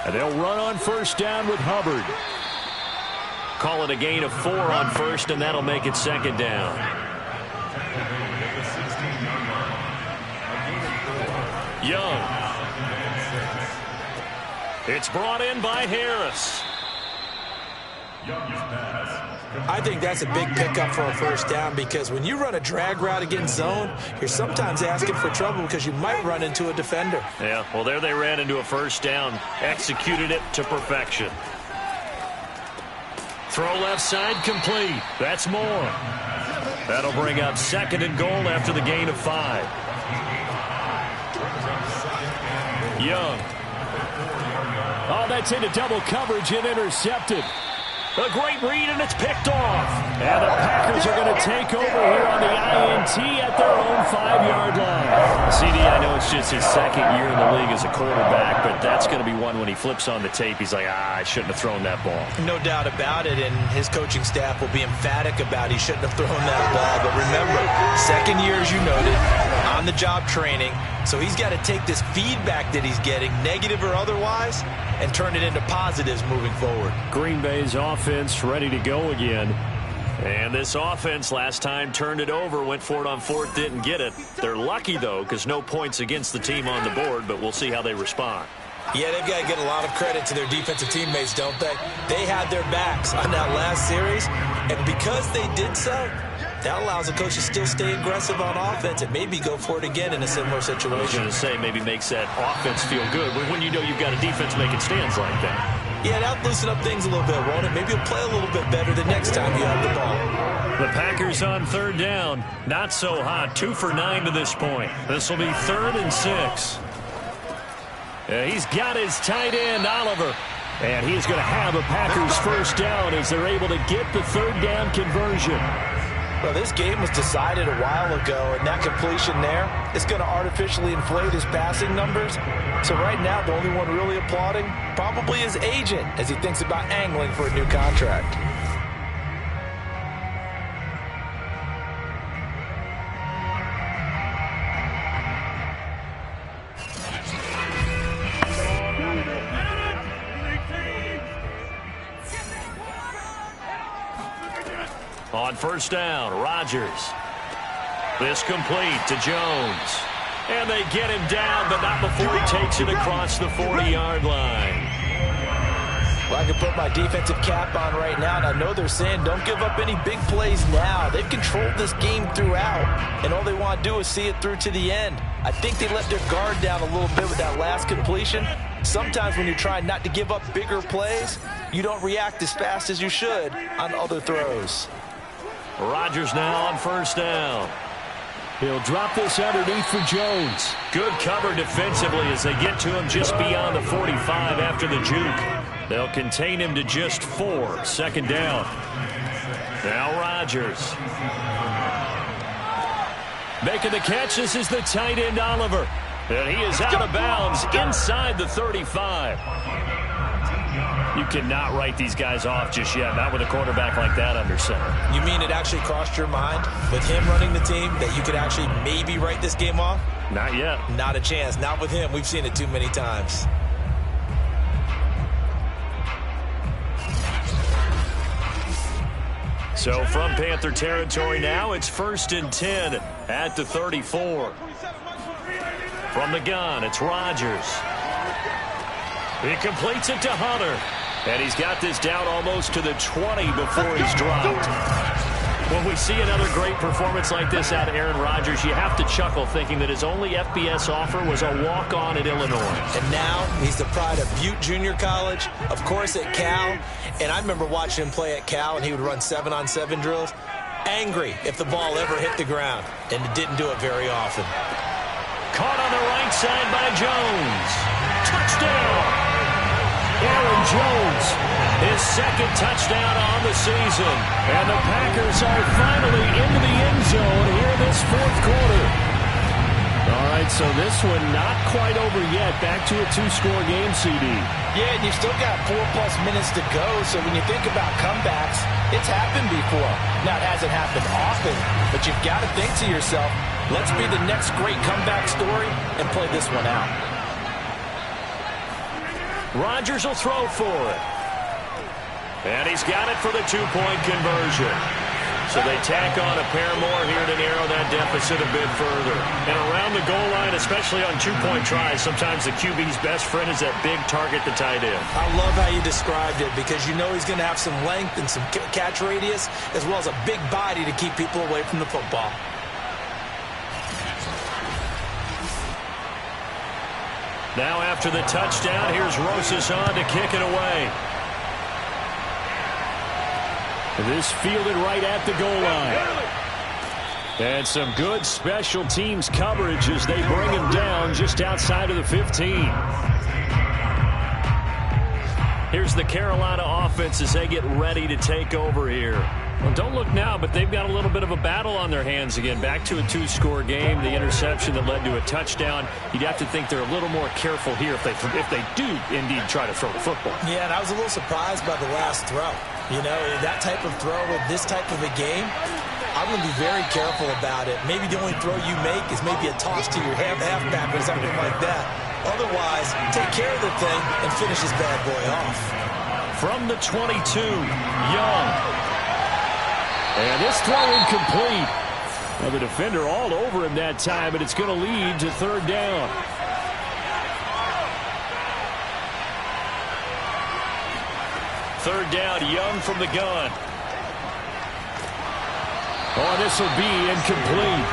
Speaker 2: And they'll run on 1st down with Hubbard. Call it a gain of 4 on 1st, and that'll make it 2nd down. Young. It's brought in by Harris.
Speaker 3: I think that's a big pickup for a 1st down because when you run a drag route against zone, you're sometimes asking for trouble because you might run into a defender.
Speaker 2: Yeah, well, there they ran into a 1st down. Executed it to perfection. Throw left side complete. That's more. That'll bring up 2nd and goal after the gain of 5. Young.
Speaker 1: Oh, that's into double coverage and intercepted.
Speaker 2: A great read, and it's picked off. And the Packers are going to take over here on the INT at their own 5-yard line. CD, I know it's just his 2nd year in the league as a quarterback, but that's going to be one when he flips on the tape. He's like, I shouldn't have thrown that ball.
Speaker 3: No doubt about it, and his coaching staff will be emphatic about he shouldn't have thrown that ball. But remember, 2nd year, as you noted, on-the-job training. So he's got to take this feedback that he's getting, negative or otherwise, and turn it into positives moving forward.
Speaker 2: Green Bay's offense ready to go again. And this offense last time turned it over, went for it on 4th, didn't get it. They're lucky, though, because no points against the team on the board, but we'll see how they respond.
Speaker 3: Yeah, they've got to get a lot of credit to their defensive teammates, don't they? They had their backs on that last series, and because they did so, that allows the coach to still stay aggressive on offense and maybe go for it again in a similar situation.
Speaker 2: I was going to say, maybe makes that offense feel good when you know you've got a defense making stands like that.
Speaker 3: Yeah, that'll loosen up things a little bit, won't it? Maybe you'll play a little bit better the next time you have the ball.
Speaker 2: The Packers on 3rd down. Not so hot. 2 for 9 to this point. This will be 3rd and 6. He's got his tight end, Oliver. And he's going to have a Packers 1st down as they're able to get the 3rd down conversion.
Speaker 3: Well, this game was decided a while ago, and that completion there is going to artificially inflate his passing numbers. So right now, the only one really applauding probably his agent as he thinks about angling for a new contract.
Speaker 2: On 1st down, Rodgers. This complete to Jones. And they get him down, but not before he takes it across the 40-yard line.
Speaker 3: Well, I can put my defensive cap on right now, and I know they're saying don't give up any big plays now. They've controlled this game throughout, and all they want to do is see it through to the end. I think they let their guard down a little bit with that last completion, Sometimes when you're trying not to give up bigger plays, you don't react as fast as you should on other throws.
Speaker 2: Rodgers now on first down. He'll drop this underneath for Jones.
Speaker 1: Good cover defensively as they get to him just beyond the 45 after the juke. They'll contain him to just 4. Second down. Now Rodgers.
Speaker 2: Making the catch, this is the tight end Oliver.
Speaker 1: And he is out of bounds inside the 35. You cannot write these guys off just yet, not with a quarterback like that under center.
Speaker 3: You mean it actually crossed your mind with him running the team that you could actually maybe write this game off?
Speaker 1: Not yet.
Speaker 3: Not a chance. Not with him. We've seen it too many times.
Speaker 1: So from Panther territory now, it's 1st and 10 at the 34. From the gun, it's Rodgers. He completes it to Hunter. And he's got this down almost to the 20 before he's dropped. When we see another great performance like this out of Aaron Rodgers, you have to chuckle thinking that his only FBS offer was a walk-on at Illinois.
Speaker 3: And now he's the pride of Butte Junior College, of course at Cal. And I remember watching him play at Cal, and he would run 7-on-7 drills. Angry if the ball ever hit the ground, and it didn't do it very often.
Speaker 1: Caught on the right side by Jones. Touchdown! Aaron Jones, his second touchdown on the season. And the Packers are finally into the end zone here in this fourth quarter.
Speaker 2: All right, so this one not quite over yet. Back to a 2-score game, CD.
Speaker 5: Yeah, and you still got 4+ minutes to go, so when you think about comebacks, it's happened before. Now, it hasn't happened often, but you've got to think to yourself, let's be the next great comeback story and play this one out.
Speaker 1: Rodgers will throw for it. And he's got it for the 2-point conversion. So they tack on a pair more here to narrow that deficit a bit further. And around the goal line, especially on 2-point tries, sometimes the QB's best friend is that big target, the tight end.
Speaker 3: I love how you described it because you know he's going to have some length and some catch radius as well as a big body to keep people away from the football.
Speaker 1: Now after the touchdown, here's Rosas on to kick it away.
Speaker 2: This fielded right at the goal line. And some good special teams coverage as they bring him down just outside of the 15.
Speaker 1: Here's the Carolina offense as they get ready to take over here. Well, don't look now, but they've got a little bit of a battle on their hands again. Back to a 2-score game. The interception that led to a touchdown. You'd have to think they're a little more careful here if they do indeed try to throw the football.
Speaker 3: Yeah, and I was a little surprised by the last throw. You know, that type of throw with this type of a game, I'm going to be very careful about it. Maybe the only throw you make is maybe a toss to your halfback or something like that. Otherwise, take care of the thing and finish this bad boy off.
Speaker 1: From the 22, Young.
Speaker 2: And this throw incomplete. Well, the defender all over him that time, but it's going to lead to 3rd down.
Speaker 1: Third down, Young from the gun.
Speaker 2: Oh, this will be incomplete.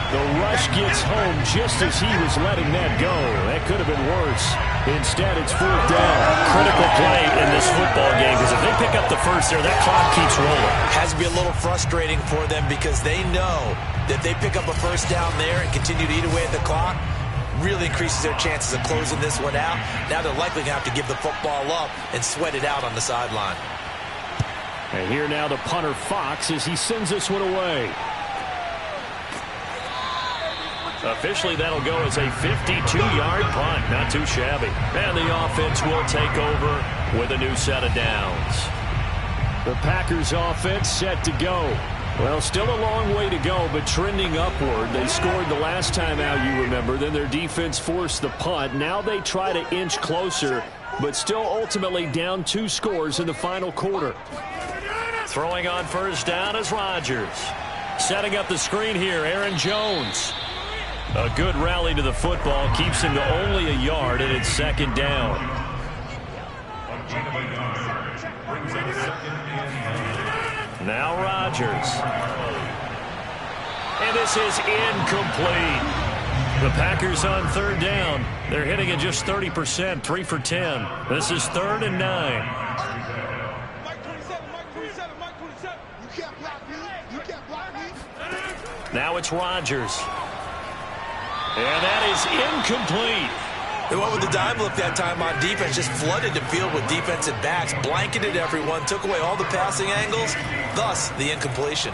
Speaker 2: The rush gets home just as he was letting that go. That could have been worse. Instead, it's 4th down.
Speaker 1: Critical play in this football game because if they pick up the first there, that clock keeps rolling.
Speaker 3: Has to be a little frustrating for them because they know that they pick up a first down there and continue to eat away at the clock, really increases their chances of closing this one out. Now they're likely going to have to give the football up and sweat it out on the sideline.
Speaker 2: And here now the punter Fox as he sends this one away.
Speaker 1: Officially, that'll go as a 52-yard punt. Not too shabby. And the offense will take over with a new set of downs.
Speaker 2: The Packers offense set to go. Well, still a long way to go, but trending upward. They scored the last time out, you remember. Then their defense forced the punt. Now they try to inch closer, but still ultimately down 2 scores in the final quarter.
Speaker 1: Throwing on first down is Rodgers. Setting up the screen here, Aaron Jones. A good rally to the football keeps him to only a yard, and it's 2nd down. Now Rodgers. And this is incomplete. The Packers on third down. They're hitting at just 30%, 3 for 10. This is 3rd and 9. Now it's Rodgers. And that is incomplete.
Speaker 3: They went with the dime look that time on defense, just flooded the field with defensive backs, blanketed everyone, took away all the passing angles, thus the incompletion.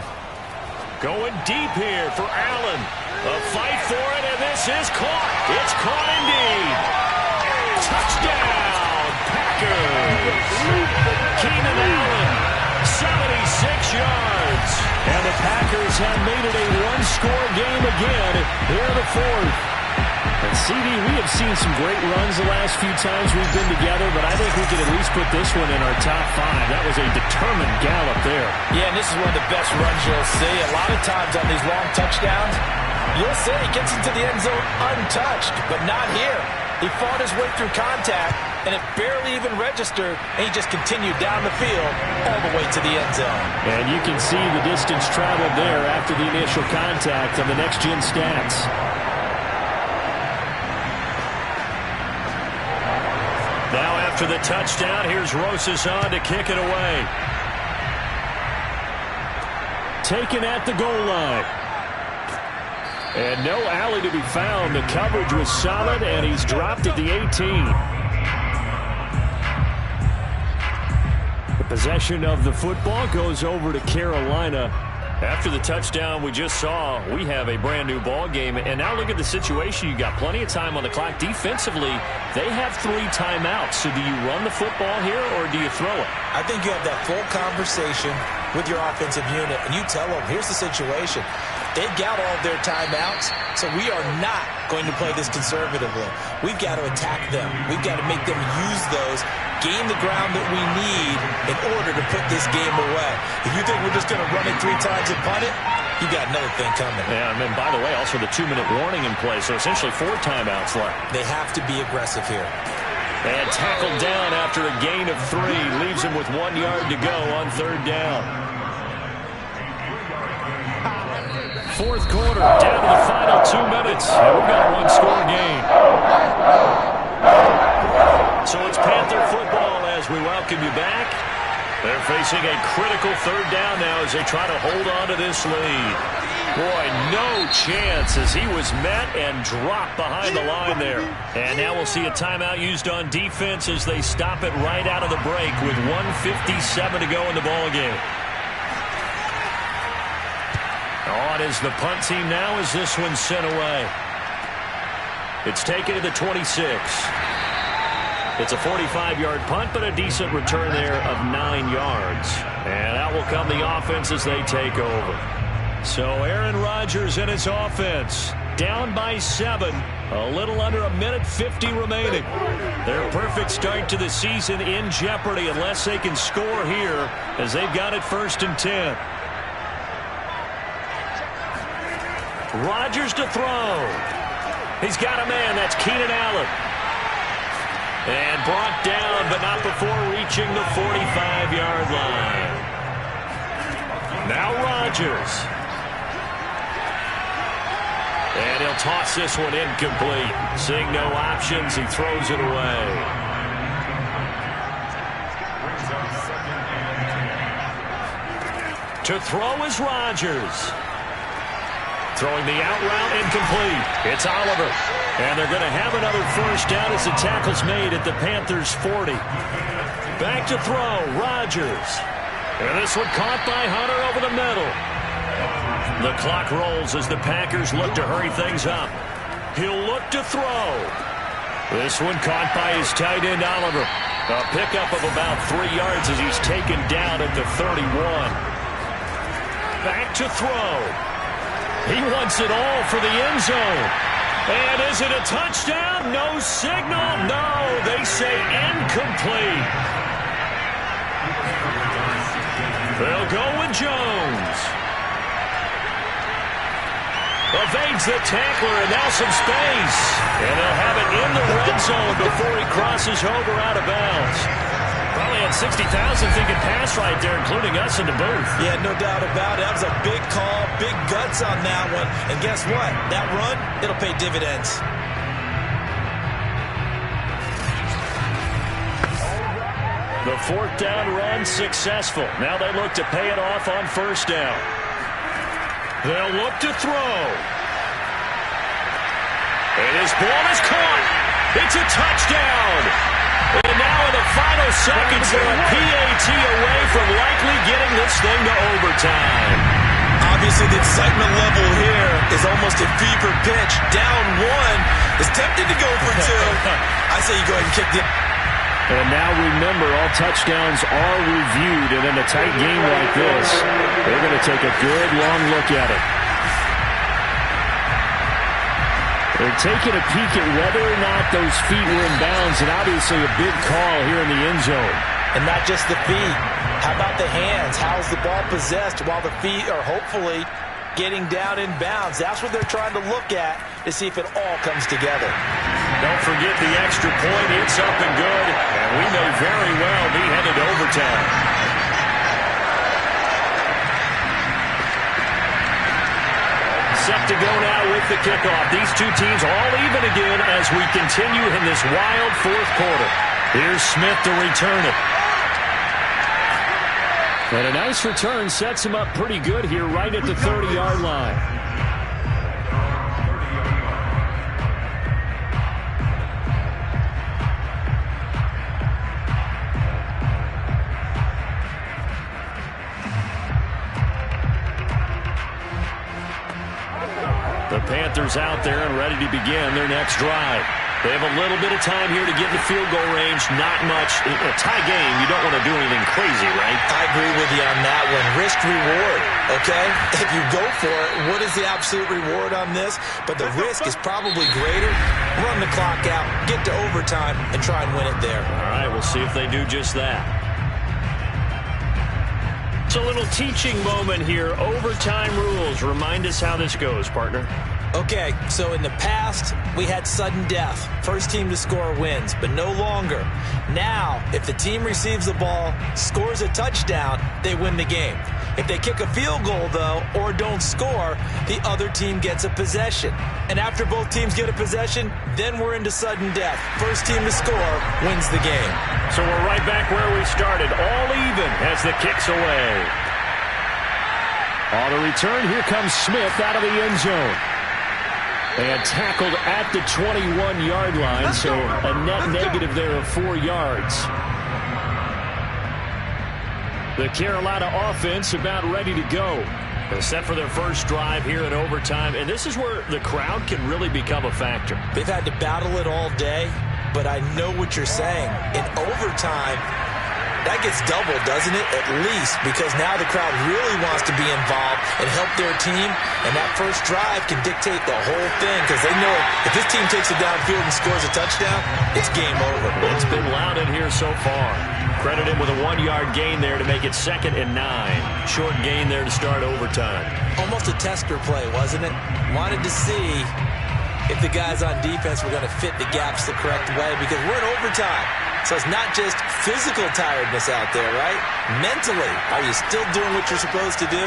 Speaker 1: Going deep here for Allen. A fight for it, and this is caught. It's caught indeed. Touchdown, Packers. Keenan Allen, 76 yards. And the Packers have made it a one-score game again here in the 4th. And CD, we have seen some great runs the last few times we've been together, but I think we could at least put this one in our top 5. That was a determined gallop there.
Speaker 5: Yeah, and this is one of the best runs you'll see. A lot of times on these long touchdowns, you'll say he gets into the end zone untouched, but not here. He fought his way through contact, and it barely even registered, and he just continued down the field all the way to the end zone.
Speaker 2: And you can see the distance traveled there after the initial contact on the next-gen stats.
Speaker 1: Now after the touchdown, here's Rosas on to kick it away.
Speaker 2: Taken at the goal line. And no alley to be found. The coverage was solid, and he's dropped at the 18. The possession of the football goes over to Carolina.
Speaker 1: After the touchdown we just saw, we have a brand-new ball game. And now look at the situation. You got plenty of time on the clock. Defensively, they have 3 timeouts. So do you run the football here, or do you throw it?
Speaker 3: I think you have that full conversation with your offensive unit, and you tell them, here's the situation. They've got all of their timeouts, so we are not going to play this conservatively. We've got to attack them. We've got to make them use those, gain the ground that we need in order to put this game away. If you think we're just going to run it 3 times and punt it, you got another thing coming.
Speaker 1: Yeah, and then, by the way, also the 2-minute warning in play, so essentially 4 timeouts left.
Speaker 3: They have to be aggressive here.
Speaker 1: And tackled down after a gain of 3. Leaves him with 1 yard to go on 3rd down. 4th quarter, down to the final 2 minutes. And we've got a one-score game. So it's Panther football as we welcome you back. They're facing a critical 3rd down now as they try to hold on to this lead. Boy, no chance as he was met and dropped behind the line there. And now we'll see a timeout used on defense as they stop it right out of the break with 1:57 to go in the ballgame. On is the punt team now as this one's sent away. It's taken to the 26. It's a 45-yard punt, but a decent return there of 9 yards. And out will come the offense as they take over. So Aaron Rodgers and his offense down by 7. A little under 1:50 remaining. Their perfect start to the season in jeopardy unless they can score here as they've got it 1st and 10. Rodgers to throw. He's got a man. That's Keenan Allen. And brought down, but not before reaching the 45-yard line. Now Rodgers. And he'll toss this one incomplete. Seeing no options, he throws it away. To throw is Rodgers. Throwing the out route incomplete. It's Oliver. And they're going to have another 1st down as the tackle's made at the Panthers' 40. Back to throw, Rodgers. And this one caught by Hunter over the middle. The clock rolls as the Packers look to hurry things up. He'll look to throw. This one caught by his tight end, Oliver. A pickup of about 3 yards as he's taken down at the 31. Back to throw. He wants it all for the end zone. And is it a touchdown? No signal. No, they say incomplete. They'll go with Jones. Evades the tackler, and now some space. And they'll have it in the red zone before he crosses over out of bounds. Probably had
Speaker 2: 60,000 thinking pass right there, including us in the booth.
Speaker 3: Yeah, no doubt about it. That was a big call, big guts on that one. And guess what? That run, it'll pay dividends.
Speaker 2: The fourth down run successful. Now they look to pay it off on first down. They'll look to throw. And his ball is caught. It's a touchdown. And now in the final seconds, they're a PAT away from likely getting this thing to overtime.
Speaker 3: Obviously, the excitement level here is almost a fever pitch. Down one is tempted to go for two. I say you go ahead and kick the...
Speaker 2: And now remember, all touchdowns are reviewed, and in a tight game like this, they're going to take a good long look at it. They're taking a peek at whether or not those feet were in bounds, and obviously a big call here in the end zone.
Speaker 5: And not just the feet. How about the hands? How's the ball possessed while the feet are hopefully getting down in bounds? That's what they're trying to look at to see if it all comes together.
Speaker 2: Don't forget the extra point. It's up and good, and we may very well be headed to overtime. Set to go now with the kickoff. These two teams all even again as we continue in this wild fourth quarter. Here's Smith to return it. And a nice return sets him up pretty good here right at the 30-yard line. The Panthers out there and ready to begin their next drive. They have a little bit of time here to get in the field goal range. Not much. In a tie game, you don't want to do anything crazy, right?
Speaker 3: I agree with you on that one. Risk reward, okay? If you go for it, what is the absolute reward on this? But the risk is probably greater. Run the clock out, get to overtime, and try and win it there.
Speaker 2: All right, we'll see if they do just that. It's a little teaching moment here. Overtime rules. Remind us how this goes, partner.
Speaker 3: Okay, so in the past, we had sudden death. First team to score wins, but no longer. Now, if the team receives the ball, scores a touchdown, they win the game. If they kick a field goal, though, or don't score, the other team gets a possession. And after both teams get a possession, then we're into sudden death. First team to score wins the game.
Speaker 2: So we're right back where we started, all even as the kick's away. On the return, here comes Smith out of the end zone. And tackled at the 21-yard line, so a net negative there of 4 yards. The Carolina offense about ready to go. They're set for their first drive here in overtime, and this is where the crowd can really become a factor.
Speaker 3: They've had to battle it all day, but I know what you're saying. In overtime, that gets doubled, doesn't it? At least, because now the crowd really wants to be involved and help their team, and that first drive can dictate the whole thing because they know if this team takes it downfield and scores a touchdown, it's game over.
Speaker 2: It's been loud in here so far. Credit him with a 1-yard gain there to make it 2nd and 9. Short gain there to start overtime.
Speaker 3: Almost a tester play, wasn't it? Wanted to see if the guys on defense were going to fit the gaps the correct way because we're in overtime. So it's not just physical tiredness out there, right? Mentally, are you still doing what you're supposed to do?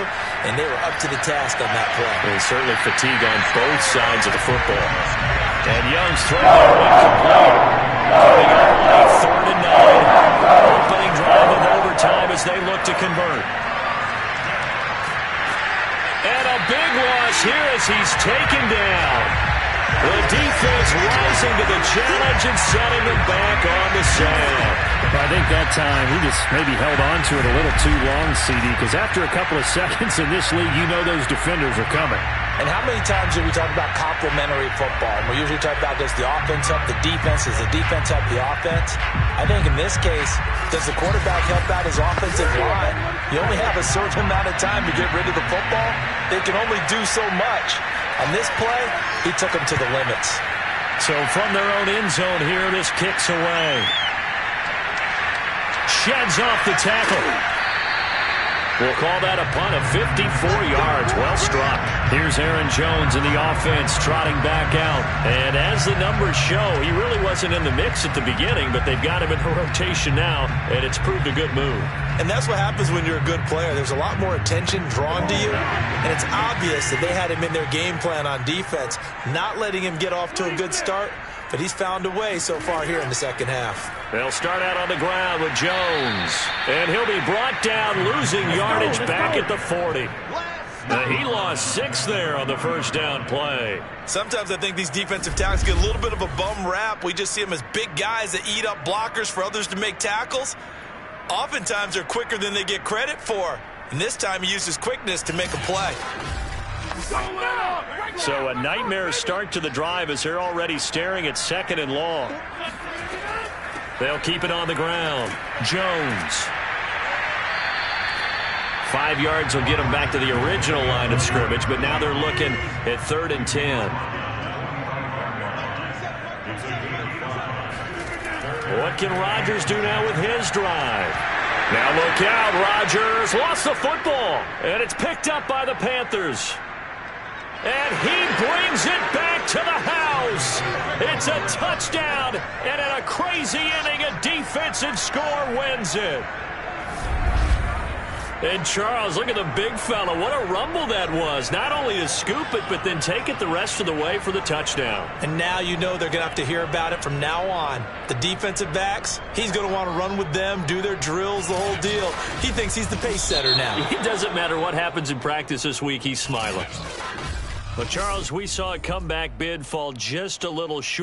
Speaker 3: And they were up to the task on that play.
Speaker 2: And certainly fatigue on both sides of the football. And Young's throw there incomplete. Coming up late, 3rd and 9. Opening drive of overtime as they look to convert. And a big loss here as he's taken down. The defense rising to the challenge and setting him back on the sand.
Speaker 6: I think that time he just maybe held on to it a little too long, CD, because after a couple of seconds in this league, you know those defenders are coming.
Speaker 5: And how many times do we talk about complementary football? And we usually talk about does the offense help the defense? Does the defense help the offense? I think in this case, does the quarterback help out his offensive line? You only have a certain amount of time to get rid of the football. They can only do so much. On this play, he took them to the limits.
Speaker 2: So from their own end zone here, this kicks away. Sheds off the tackle. We'll call that a punt of 54 yards. Well struck. Here's Aaron Jones in the offense trotting back out. And as the numbers show, he really wasn't in the mix at the beginning, but they've got him in the rotation now, and it's proved a good move.
Speaker 3: And that's what happens when you're a good player. There's a lot more attention drawn to you, and it's obvious that they had him in their game plan on defense, not letting him get off to a good start, but he's found a way so far here in the second half.
Speaker 2: They'll start out on the ground with Jones, and he'll be brought down, losing yardage back at the 40. He lost 6 there on the first down play.
Speaker 3: Sometimes I think these defensive tackles get a little bit of a bum rap. We just see them as big guys that eat up blockers for others to make tackles. Oftentimes they're quicker than they get credit for, and this time he used his quickness to make a play.
Speaker 2: So a nightmare start to the drive as they're already staring at 2nd and long. They'll keep it on the ground. Jones. 5 yards will get them back to the original line of scrimmage, but now they're looking at 3rd and 10. What can Rodgers do now with his drive? Now look out, Rodgers lost the football, and it's picked up by the Panthers. And he brings it back to the house. It's a touchdown, and in a crazy inning, a defensive score wins it. And Charles, look at the big fella. What a rumble that was. Not only to scoop it, but then take it the rest of the way for the touchdown.
Speaker 3: And now you know they're going to have to hear about it from now on. The defensive backs, he's going to want to run with them, do their drills, the whole deal. He thinks he's the pace setter now.
Speaker 2: It doesn't matter what happens in practice this week, he's smiling. But, Charles, we saw a comeback bid fall just a little short.